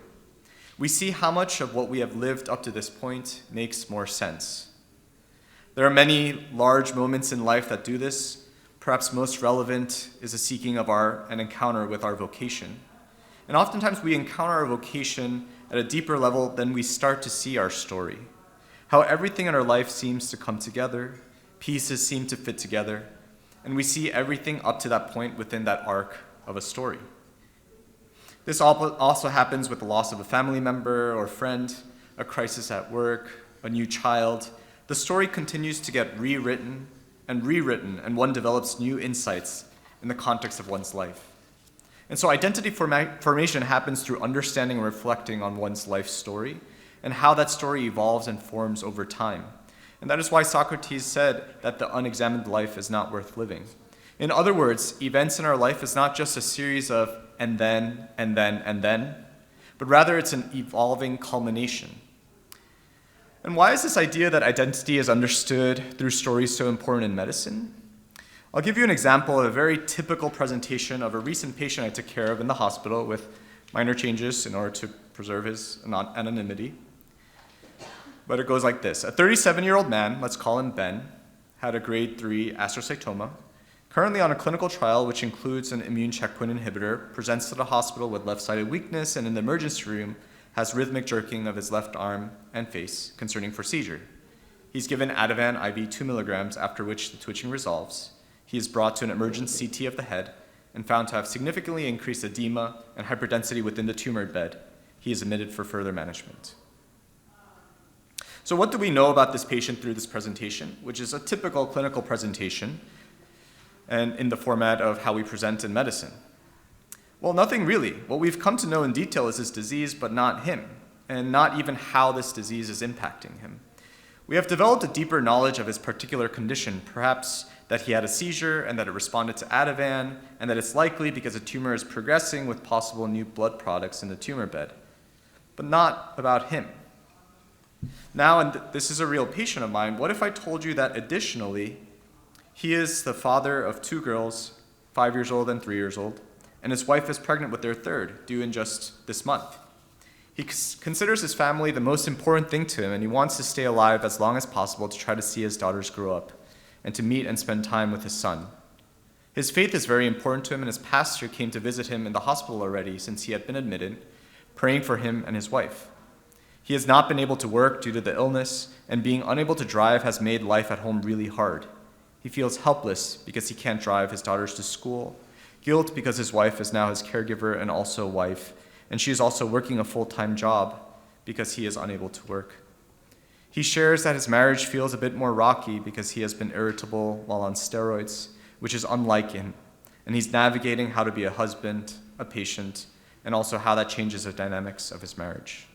We see how much of what we have lived up to this point makes more sense. There are many large moments in life that do this. Perhaps most relevant is the seeking of an encounter with our vocation. And oftentimes we encounter our vocation at a deeper level than we start to see our story. How everything in our life seems to come together, pieces seem to fit together, and we see everything up to that point within that arc of a story. This also happens with the loss of a family member or friend, a crisis at work, a new child. The story continues to get rewritten, and one develops new insights in the context of one's life. And so identity formation happens through understanding and reflecting on one's life story and how that story evolves and forms over time. And that is why Socrates said that the unexamined life is not worth living. In other words, events in our life is not just a series of and then, but rather it's an evolving culmination. And why is this idea that identity is understood through stories so important in medicine? I'll give you an example of a very typical presentation of a recent patient I took care of in the hospital with minor changes in order to preserve his anonymity. But it goes like this. A 37-year-old man, let's call him Ben, had a grade 3 astrocytoma, currently on a clinical trial which includes an immune checkpoint inhibitor, presents to the hospital with left-sided weakness, and in the emergency room has rhythmic jerking of his left arm and face concerning for seizure. He's given Ativan IV 2 milligrams, after which the twitching resolves. He is brought to an emergent CT of the head and found to have significantly increased edema and hyperdensity within the tumor bed. He is admitted for further management. So what do we know about this patient through this presentation, which is a typical clinical presentation and in the format of how we present in medicine? Well, nothing really. What we've come to know in detail is his disease, but not him, and not even how this disease is impacting him. We have developed a deeper knowledge of his particular condition, perhaps that he had a seizure and that it responded to Ativan, and that it's likely because a tumor is progressing with possible new blood products in the tumor bed, but not about him. Now, and this is a real patient of mine, what if I told you that additionally, he is the father of 2 girls, 5 years old and 3 years old, and his wife is pregnant with their 3rd, due in just this month. He considers his family the most important thing to him, and he wants to stay alive as long as possible to try to see his daughters grow up and to meet and spend time with his son. His faith is very important to him, and his pastor came to visit him in the hospital already since he had been admitted, praying for him and his wife. He has not been able to work due to the illness, and being unable to drive has made life at home really hard. He feels helpless because he can't drive his daughters to school, guilt because his wife is now his caregiver and also wife, and she is also working a full-time job because he is unable to work. He shares that his marriage feels a bit more rocky because he has been irritable while on steroids, which is unlike him, and he's navigating how to be a husband, a patient, and also how that changes the dynamics of his marriage.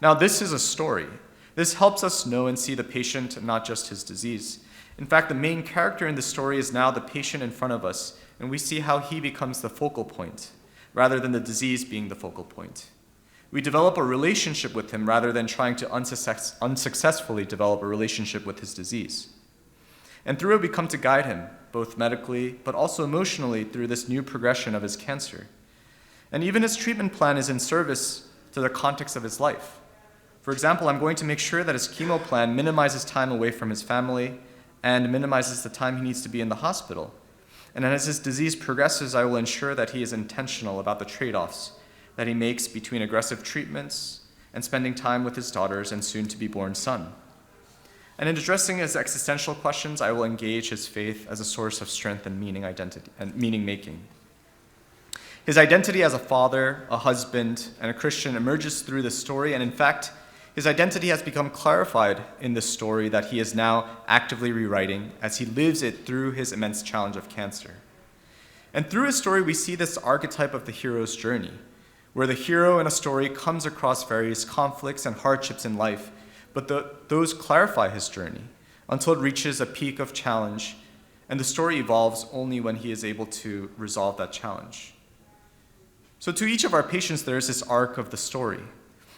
Now, this is a story. This helps us know and see the patient and not just his disease. In fact, the main character in the story is now the patient in front of us, and we see how he becomes the focal point, rather than the disease being the focal point. We develop a relationship with him rather than trying to unsuccessfully develop a relationship with his disease. And through it, we come to guide him, both medically, but also emotionally through this new progression of his cancer. And even his treatment plan is in service to the context of his life. For example, I'm going to make sure that his chemo plan minimizes time away from his family and minimizes the time he needs to be in the hospital. And as his disease progresses, I will ensure that he is intentional about the trade-offs that he makes between aggressive treatments and spending time with his daughters and soon-to-be-born son. And in addressing his existential questions, I will engage his faith as a source of strength and meaning-making. His identity as a father, a husband, and a Christian emerges through this story, and in fact, his identity has become clarified in this story that he is now actively rewriting as he lives it through his immense challenge of cancer. And through his story, we see this archetype of the hero's journey, where the hero in a story comes across various conflicts and hardships in life, but those clarify his journey until it reaches a peak of challenge, and the story evolves only when he is able to resolve that challenge. So to each of our patients, there is this arc of the story,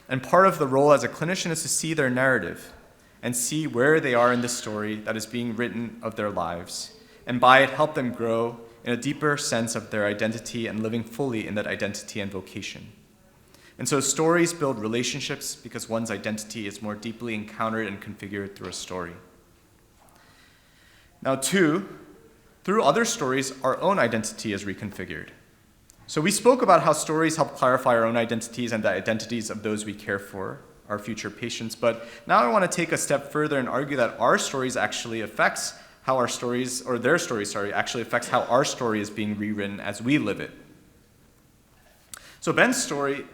and part of the role as a clinician is to see their narrative and see where they are in this story that is being written of their lives, and by it help them grow in a deeper sense of their identity and living fully in that identity and vocation. And so stories build relationships because one's identity is more deeply encountered and configured through a story. Now, 2, through other stories, our own identity is reconfigured. So we spoke about how stories help clarify our own identities and the identities of those we care for, our future patients, but now I want to take a step further and argue that our stories actually affects how our stories, or their stories, actually affects how our story is being rewritten as we live it. So Ben's story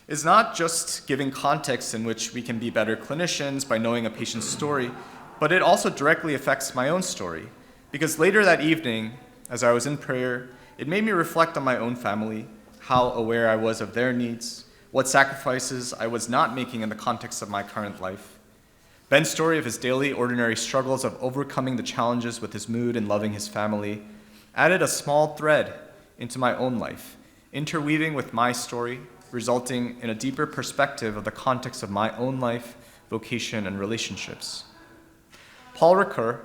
is not just giving context in which we can be better clinicians by knowing a patient's story, but it also directly affects my own story. Because later that evening, as I was in prayer, it made me reflect on my own family, how aware I was of their needs, what sacrifices I was not making in the context of my current life. Ben's story of his daily, ordinary struggles of overcoming the challenges with his mood and loving his family added a small thread into my own life, interweaving with my story, resulting in a deeper perspective of the context of my own life vocation, and relationships. Paul Ricoeur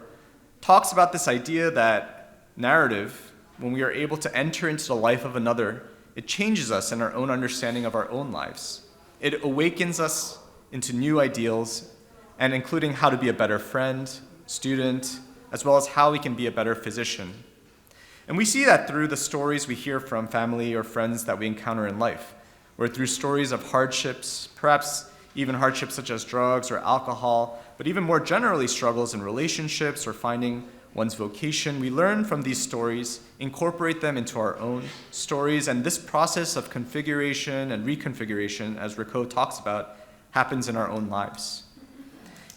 talks about this idea that narrative, when we are able to enter into the life of another, it changes us in our own understanding of our own lives. It awakens us into new ideals, and including how to be a better friend, student, as well as how we can be a better physician. And we see that through the stories we hear from family or friends that we encounter in life, or through stories of hardships, perhaps even hardships such as drugs or alcohol, but even more generally struggles in relationships or finding one's vocation. We learn from these stories, incorporate them into our own stories, and this process of configuration and reconfiguration, as Ricoeur talks about, happens in our own lives.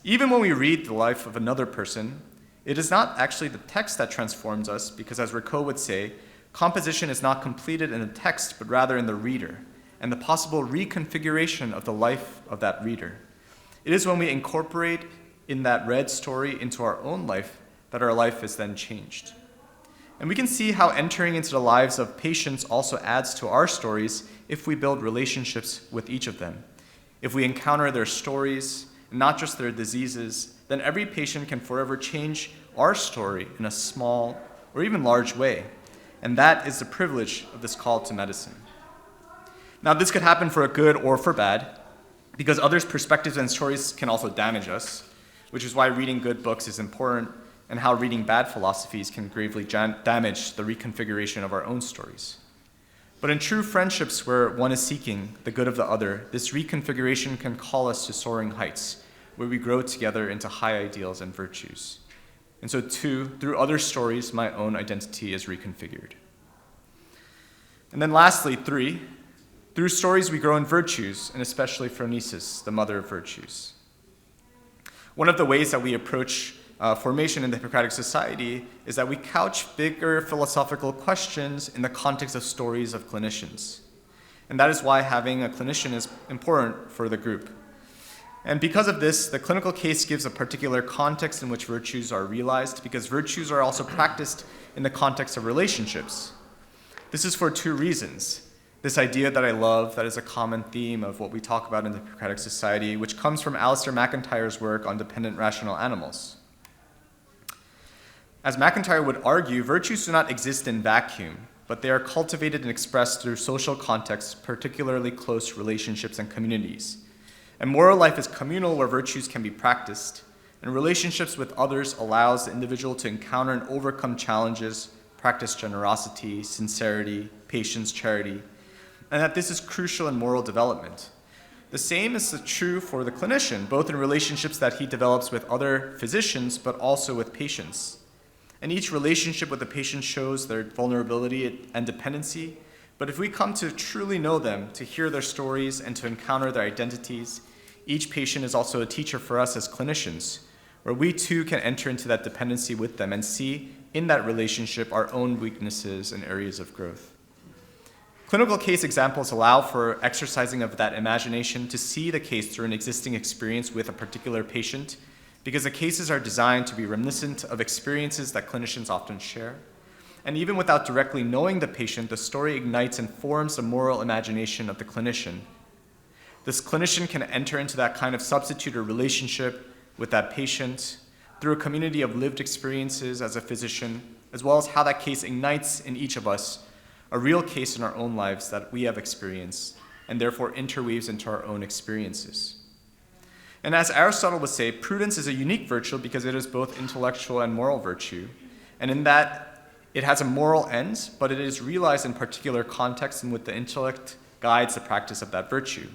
Even when we read the life of another person, it is not actually the text that transforms us, because as Ricoeur would say, composition is not completed in the text, but rather in the reader, and the possible reconfiguration of the life of that reader. It is when we incorporate in that read story into our own life that our life is then changed. And we can see how entering into the lives of patients also adds to our stories if we build relationships with each of them. If we encounter their stories, and not just their diseases, then every patient can forever change our story in a small or even large way. And that is the privilege of this call to medicine. Now, this could happen for good or for bad, because others' perspectives and stories can also damage us, which is why reading good books is important, and how reading bad philosophies can gravely damage the reconfiguration of our own stories. But in true friendships where one is seeking the good of the other, this reconfiguration can call us to soaring heights, where we grow together into high ideals and virtues. And so too, through other stories, my own identity is reconfigured. And then lastly, 3, through stories we grow in virtues, and especially phronesis, the mother of virtues. One of the ways that we approach formation in the Hippocratic Society is that we couch bigger philosophical questions in the context of stories of clinicians. And that is why having a clinician is important for the group. And because of this, the clinical case gives a particular context in which virtues are realized, because virtues are also practiced in the context of relationships. This is for 2 reasons. This idea that I love, that is a common theme of what we talk about in the Hippocratic Society, which comes from Alistair MacIntyre's work on dependent rational animals. As MacIntyre would argue, virtues do not exist in vacuum, but they are cultivated and expressed through social contexts, particularly close relationships and communities. And moral life is communal, where virtues can be practiced, and relationships with others allows the individual to encounter and overcome challenges, practice generosity, sincerity, patience, charity, and that this is crucial in moral development. The same is true for the clinician, both in relationships that he develops with other physicians, but also with patients. And each relationship with the patient shows their vulnerability and dependency, but if we come to truly know them, to hear their stories, and to encounter their identities, each patient is also a teacher for us as clinicians, where we too can enter into that dependency with them and see in that relationship our own weaknesses and areas of growth. Clinical case examples allow for exercising of that imagination to see the case through an existing experience with a particular patient, because the cases are designed to be reminiscent of experiences that clinicians often share. And even without directly knowing the patient, the story ignites and forms the moral imagination of the clinician. This clinician can enter into that kind of substitute or relationship with that patient through a community of lived experiences as a physician, as well as how that case ignites in each of us a real case in our own lives that we have experienced, and therefore interweaves into our own experiences. And as Aristotle would say, prudence is a unique virtue because it is both intellectual and moral virtue, and in that it has a moral end, but it is realized in particular contexts in which the intellect guides the practice of that virtue.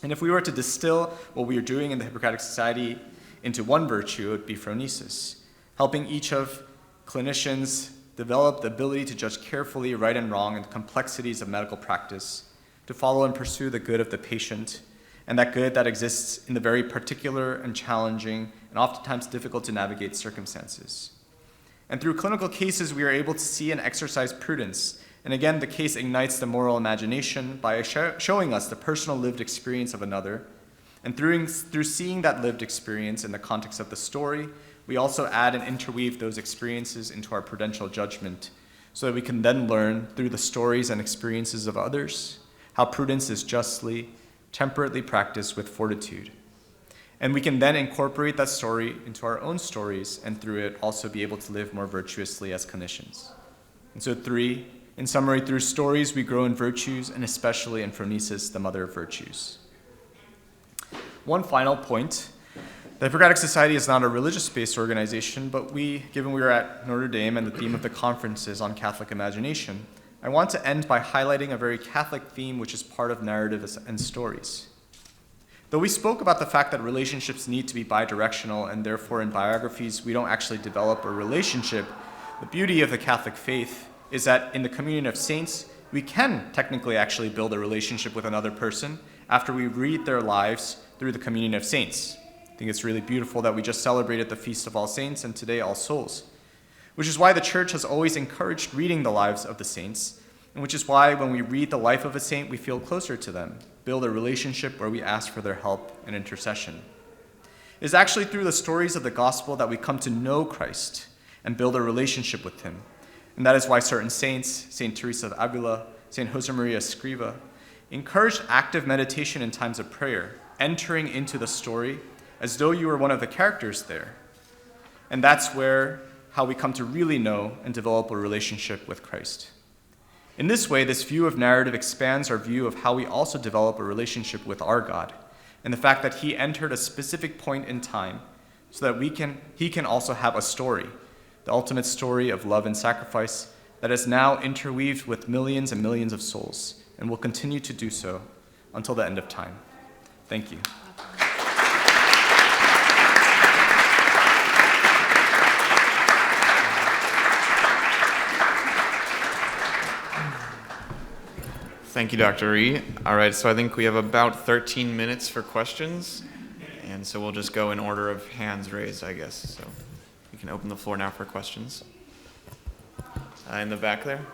And if we were to distill what we are doing in the Hippocratic Society into one virtue, it would be phronesis, helping each of clinicians develop the ability to judge carefully right and wrong and the complexities of medical practice, to follow and pursue the good of the patient, and that good that exists in the very particular and challenging and oftentimes difficult to navigate circumstances. And through clinical cases, we are able to see and exercise prudence. And again, the case ignites the moral imagination by showing us the personal lived experience of another. And through seeing that lived experience in the context of the story, we also add and interweave those experiences into our prudential judgment, so that we can then learn through the stories and experiences of others how prudence is justly, temperately practiced with fortitude. And we can then incorporate that story into our own stories, and through it also be able to live more virtuously as clinicians. And so 3, in summary, through stories we grow in virtues, and especially in phronesis, the mother of virtues. One final point. The Hippocratic Society is not a religious-based organization, but given we are at Notre Dame and the theme of the conference is on Catholic imagination, I want to end by highlighting a very Catholic theme which is part of narrative and stories. Though we spoke about the fact that relationships need to be bidirectional and therefore in biographies we don't actually develop a relationship, the beauty of the Catholic faith is that in the communion of saints, we can technically actually build a relationship with another person after we read their lives through the communion of saints. I think it's really beautiful that we just celebrated the Feast of All Saints and today All Souls, which is why the Church has always encouraged reading the lives of the saints, and which is why when we read the life of a saint, we feel closer to them, build a relationship where we ask for their help and intercession. It is actually through the stories of the gospel that we come to know Christ and build a relationship with him. And that is why certain saints, St. Teresa of Avila, St. Josemaria Escriva, encouraged active meditation in times of prayer, entering into the story as though you were one of the characters there. And that's how we come to really know and develop a relationship with Christ. In this way, this view of narrative expands our view of how we also develop a relationship with our God, and the fact that he entered a specific point in time so that he can also have a story, the ultimate story of love and sacrifice that is now interweaved with millions and millions of souls, and will continue to do so until the end of time. Thank you. Thank you, Dr. Rhee. All right, so I think we have about 13 minutes for questions, and so we'll just go in order of hands raised, I guess. So you can open the floor now for questions. In the back there.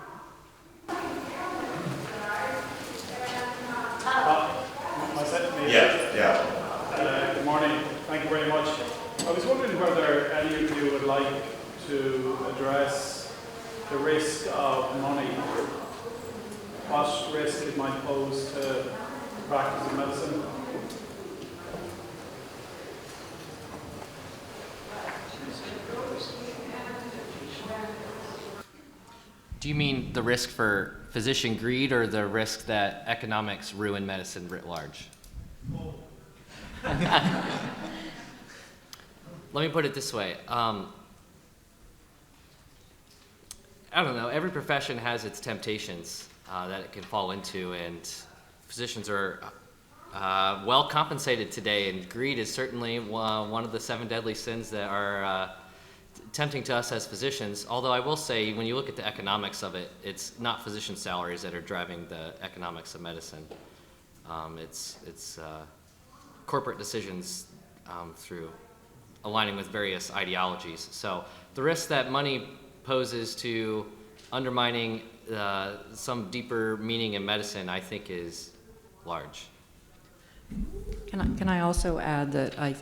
Yeah. Good morning. Thank you very much. I was wondering whether any of you would like to address the risk of money. What risk it might pose to the practice of medicine? Do you mean the risk for physician greed or the risk that economics ruin medicine writ large? Let me put it this way. I don't know. Every profession has its temptations that it can fall into, and physicians are well compensated today, and greed is certainly one of the 7 deadly sins that are tempting to us as physicians. Although I will say, when you look at the economics of it, it's not physician salaries that are driving the economics of medicine. It's corporate decisions through aligning with various ideologies. So the risk that money poses to undermining some deeper meaning in medicine, I think, is large. Can I also add that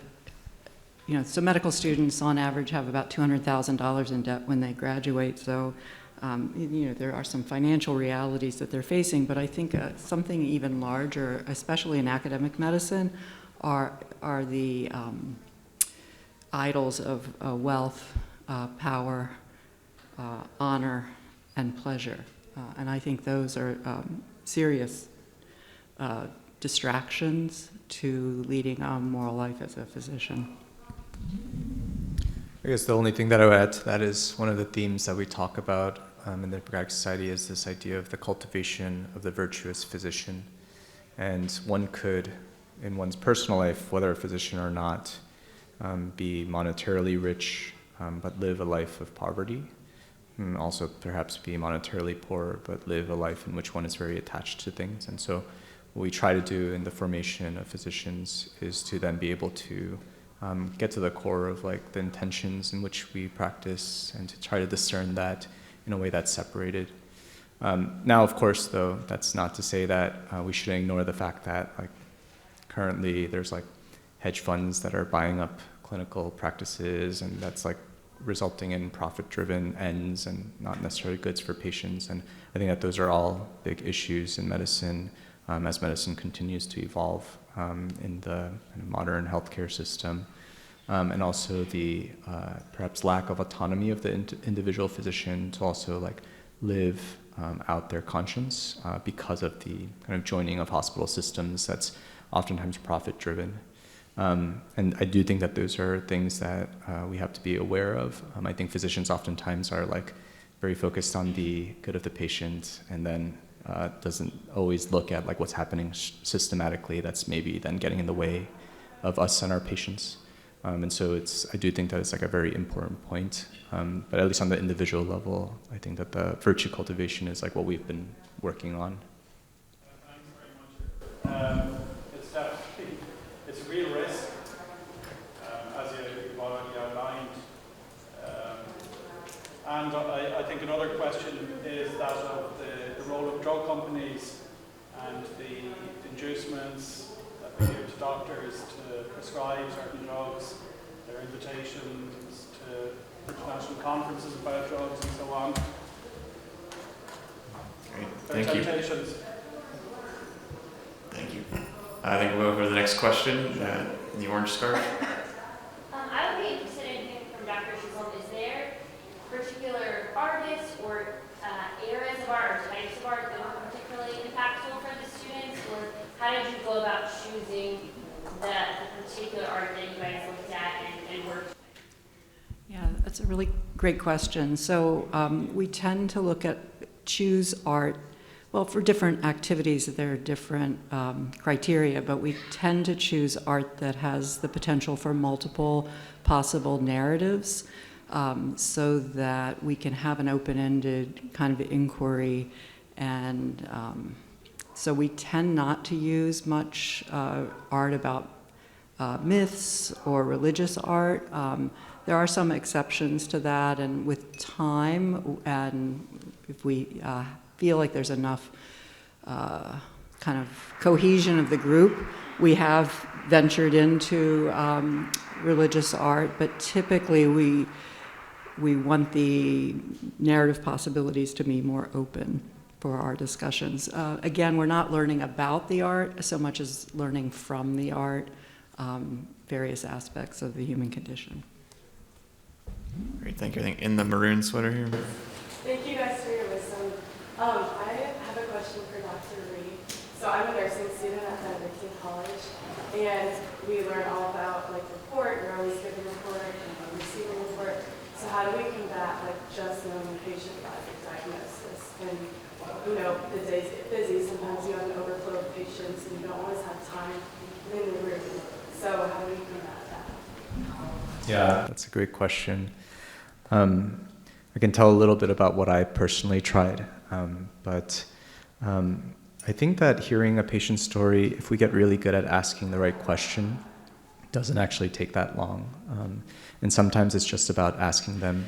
so medical students on average have about $200,000 in debt when they graduate. So, there are some financial realities that they're facing, but I think something even larger, especially in academic medicine, are the idols of wealth, power, honor, and pleasure. And I think those are serious distractions to leading a moral life as a physician. I guess the only thing that I would add to that is one of the themes that we talk about in the Hippocratic Society is this idea of the cultivation of the virtuous physician. And one could, in one's personal life, whether a physician or not, be monetarily rich, but live a life of poverty. And also perhaps be monetarily poor, but live a life in which one is very attached to things. And so what we try to do in the formation of physicians is to then be able to get to the core of the intentions in which we practice and to try to discern that in a way that's separated. Now, of course, though, that's not to say that we should ignore the fact that currently there's hedge funds that are buying up clinical practices, and that's resulting in profit-driven ends and not necessarily goods for patients. And I think that those are all big issues in medicine as medicine continues to evolve in the kind of modern healthcare system. And also the perhaps lack of autonomy of the individual physician to also like live out their conscience because of the kind of joining of hospital systems that's oftentimes profit-driven. And I do think that those are things that we have to be aware of. I think physicians oftentimes are like very focused on the good of the patient and then doesn't always look at like what's happening systematically that's maybe then getting in the way of us and our patients. And so I do think that it's like a very important point. But at least on the individual level, I think that the virtue cultivation is like what we've been working on. Thanks very much. It's definitely, it's a real risk, as you've already outlined. And I think another question is that of the role of drug companies and the inducements that they give to doctors to prescribe certain drugs, their invitations to international conferences about drugs and so on. Great, thank you. Temptations. Thank you. I think we'll go over to the next question, the orange scarf. I would be interested in hearing from Dr. Chisolm. Is there particular artists or eras of art or types of art that were particularly impactful for the students? Or how did you go about choosing the particular art that you guys looked at and worked with? Yeah, that's a really great question. So we tend to choose art, well, for different activities, there are different criteria, but we tend to choose art that has the potential for multiple possible narratives so that we can have an open-ended kind of inquiry. And so we tend not to use much art about myths or religious art. There are some exceptions to that, and with time, and if we feel like there's enough kind of cohesion of the group, we have ventured into religious art, but typically we want the narrative possibilities to be more open for our discussions. Again, we're not learning about the art so much as learning from the art, various aspects of the human condition. Great, thank you. I think in the maroon sweater here. Thank you guys for your wisdom. I have a question for Dr. Rhee. So I'm a nursing student at Benedictine College, and we learn all about like report. You're always giving report and receiving report. So how do we combat like just knowing the patient by the diagnosis? And the days get busy. Sometimes you have an overflow of patients, and you don't always have time in the room. So how do we combat that? Yeah, that's a great question. I can tell a little bit about what I personally tried, but I think that hearing a patient's story, if we get really good at asking the right question, doesn't actually take that long. And sometimes it's just about asking them,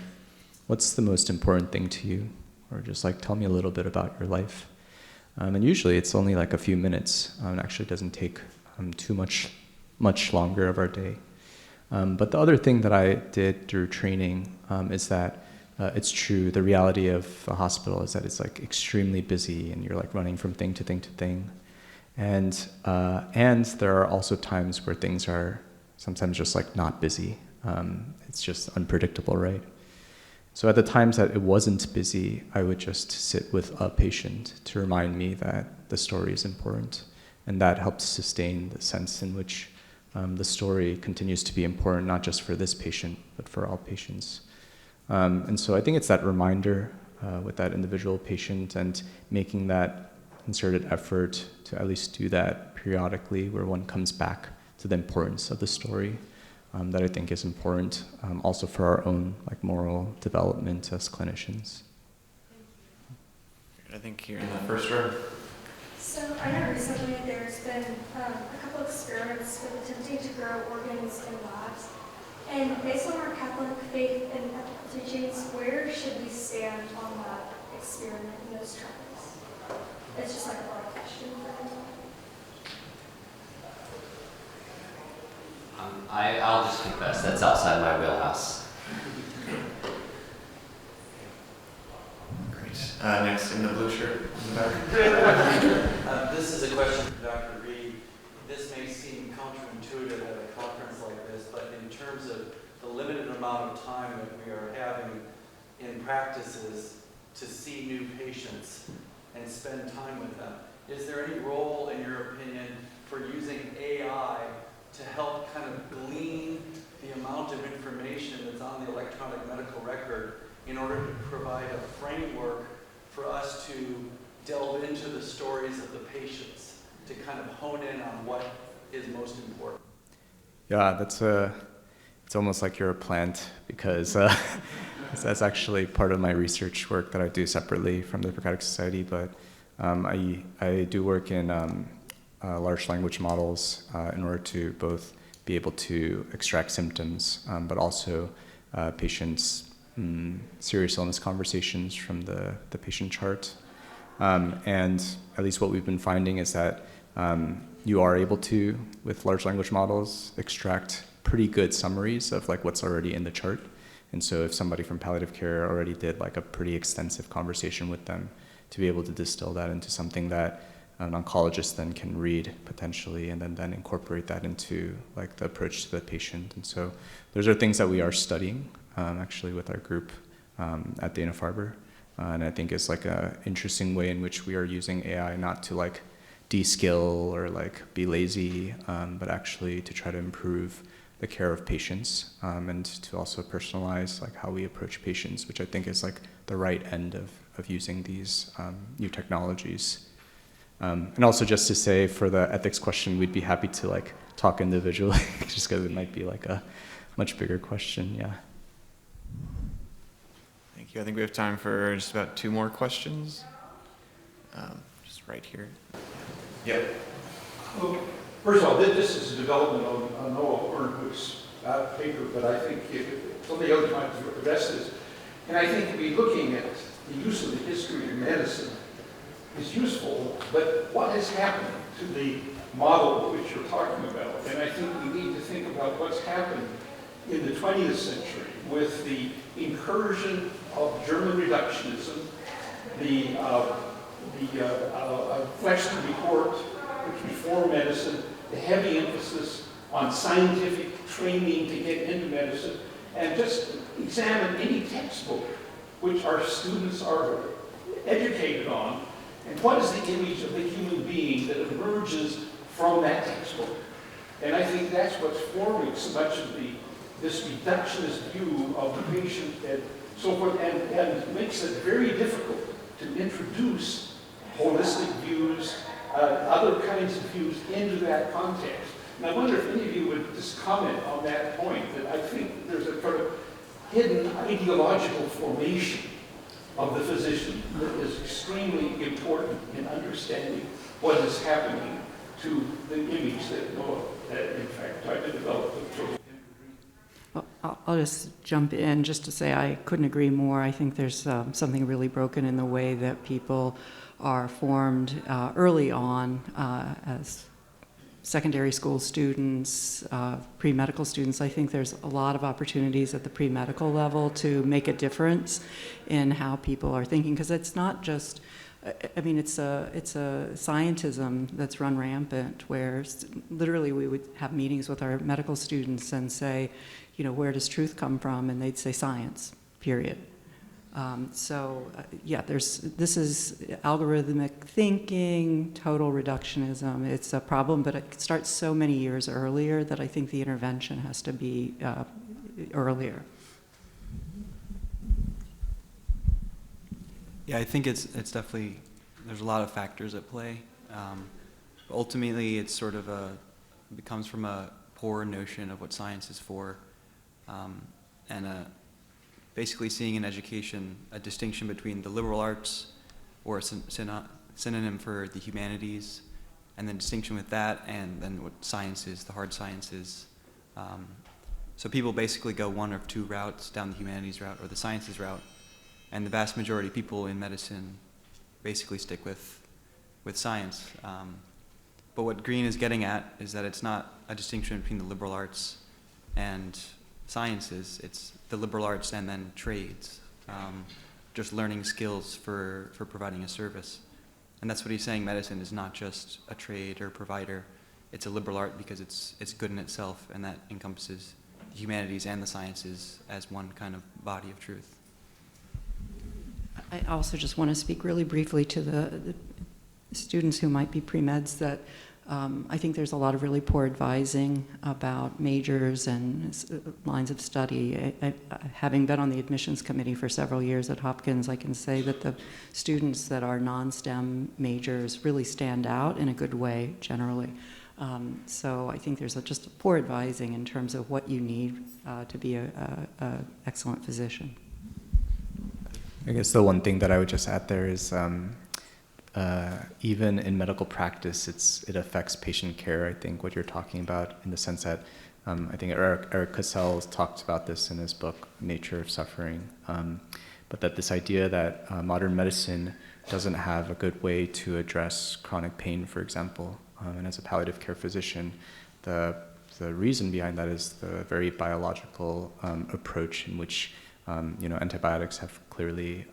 what's the most important thing to you? Or just like, tell me a little bit about your life. And usually it's only like a few minutes. It actually doesn't take too much longer of our day. But the other thing that I did through training is that it's true, the reality of a hospital is that it's like extremely busy and you're like running from thing to thing to thing. And there are also times where things are sometimes just like not busy. It's just unpredictable, right? So at the times that it wasn't busy, I would just sit with a patient to remind me that the story is important. And that helps sustain the sense in which the story continues to be important, not just for this patient, but for all patients. And so I think it's that reminder with that individual patient and making that concerted effort to at least do that periodically where one comes back to the importance of the story that I think is important also for our own like moral development as clinicians. I think here in the first row. So I know recently there's been a couple experiments with attempting to grow organs in labs. And based on our Catholic faith and ethical teachings, where should we stand on that experiment in those terms? It's just like a broad question for me. I'll just confess, that's outside my wheelhouse. Great. Next in the blue shirt in the back. This is a question for Dr. Rhee. This may seem counterintuitive at a conference like this, but in terms of the limited amount of time that we are having in practices to see new patients and spend time with them, is there any role, in your opinion, for using AI to help kind of glean the amount of information that's on the electronic medical record in order to provide a framework for us to delve into the stories of the patients, to kind of hone in on what is most important? Yeah, it's almost like you're a plant, because that's actually part of my research work that I do separately from the Hippocratic Society, but I do work in large language models in order to both be able to extract symptoms, but also patients' serious illness conversations from the patient chart. And at least what we've been finding is that you are able to, with large language models, extract pretty good summaries of like what's already in the chart. And so if somebody from palliative care already did like a pretty extensive conversation with them, to be able to distill that into something that an oncologist then can read potentially, and then incorporate that into like the approach to the patient. And so those are things that we are studying actually with our group at Dana-Farber. And I think it's like a interesting way in which we are using AI not to like de-skill or like be lazy, but actually to try to improve the care of patients, and to also personalize like how we approach patients, which I think is like the right end of using these new technologies. And also just to say, for the ethics question, we'd be happy to like talk individually, just because it might be like a much bigger question. Yeah. Thank you. I think we have time for just about 2 more questions. Just right here. Yep. First of all, this is a development on Noah Ornwood's paper, but I think somebody else might address this. And I think to be looking at the use of the history of medicine is useful, but what has happened to the model which you're talking about? And I think we need to think about what's happened in the 20th century with the incursion of German reductionism, the Flexner report, which reformed medicine, the heavy emphasis on scientific training to get into medicine, and just examine any textbook which our students are educated on, and what is the image of the human being that emerges from that textbook. And I think that's what's forming so much of this reductionist view of the patient and so forth, and makes it very difficult to introduce holistic views, other kinds of views into that context. And I wonder if any of you would just comment on that point, that I think there's a sort of hidden ideological formation of the physician that is extremely important in understanding what is happening to the image that Noah, in fact, tried to develop. I'll just jump in just to say I couldn't agree more. I think there's something really broken in the way that people are formed early on as secondary school students, pre-medical students. I think there's a lot of opportunities at the pre-medical level to make a difference in how people are thinking, because it's not just, I mean, it's a scientism that's run rampant, where literally we would have meetings with our medical students and say, you know, where does truth come from? And they'd say science, period. Yeah, this is algorithmic thinking, total reductionism. It's a problem, but it starts so many years earlier that I think the intervention has to be earlier. Yeah, I think it's definitely, there's a lot of factors at play. Ultimately, it's sort of becomes from a poor notion of what science is for, and basically seeing in education a distinction between the liberal arts, or a synonym for the humanities, and then distinction with that, and then what science is, the hard sciences. So people basically go one of two routes, down the humanities route or the sciences route, and the vast majority of people in medicine basically stick with science. But what Green is getting at is that it's not a distinction between the liberal arts and sciences, it's the liberal arts and then trades. just learning skills for providing a service. And that's what he's saying. Medicine is not just a trade or provider. It's a liberal art because it's good in itself, and that encompasses the humanities and the sciences as one kind of body of truth. I also just want to speak really briefly to the students who might be pre-meds that I think there's a lot of really poor advising about majors and lines of study. Having been on the admissions committee for several years at Hopkins, I can say that the students that are non-STEM majors really stand out in a good way generally. So I think there's just a poor advising in terms of what you need to be an excellent physician. I guess the one thing that I would just add there is even in medical practice, it affects patient care. I think what you're talking about in the sense that I think Eric Cassell talked about this in his book, Nature of Suffering, but that this idea that modern medicine doesn't have a good way to address chronic pain, for example, and as a palliative care physician, the reason behind that is the very biological approach in which antibiotics have clearly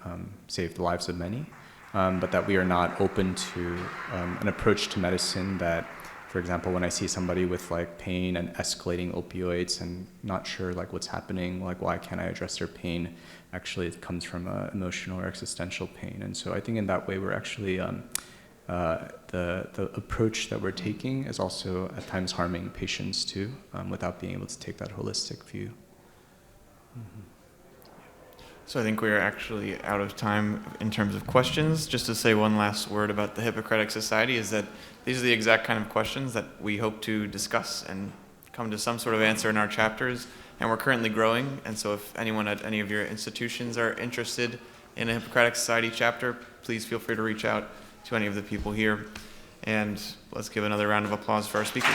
saved the lives of many. But that we are not open to an approach to medicine that, for example, when I see somebody with like pain and escalating opioids and not sure like what's happening, like why can't I address their pain, actually it comes from emotional or existential pain. And so I think in that way we're actually, the approach that we're taking is also at times harming patients too, without being able to take that holistic view. Mm-hmm. So I think we're actually out of time in terms of questions. Just to say one last word about the Hippocratic Society is that these are the exact kind of questions that we hope to discuss and come to some sort of answer in our chapters. And we're currently growing, and so if anyone at any of your institutions are interested in a Hippocratic Society chapter, please feel free to reach out to any of the people here. And let's give another round of applause for our speakers.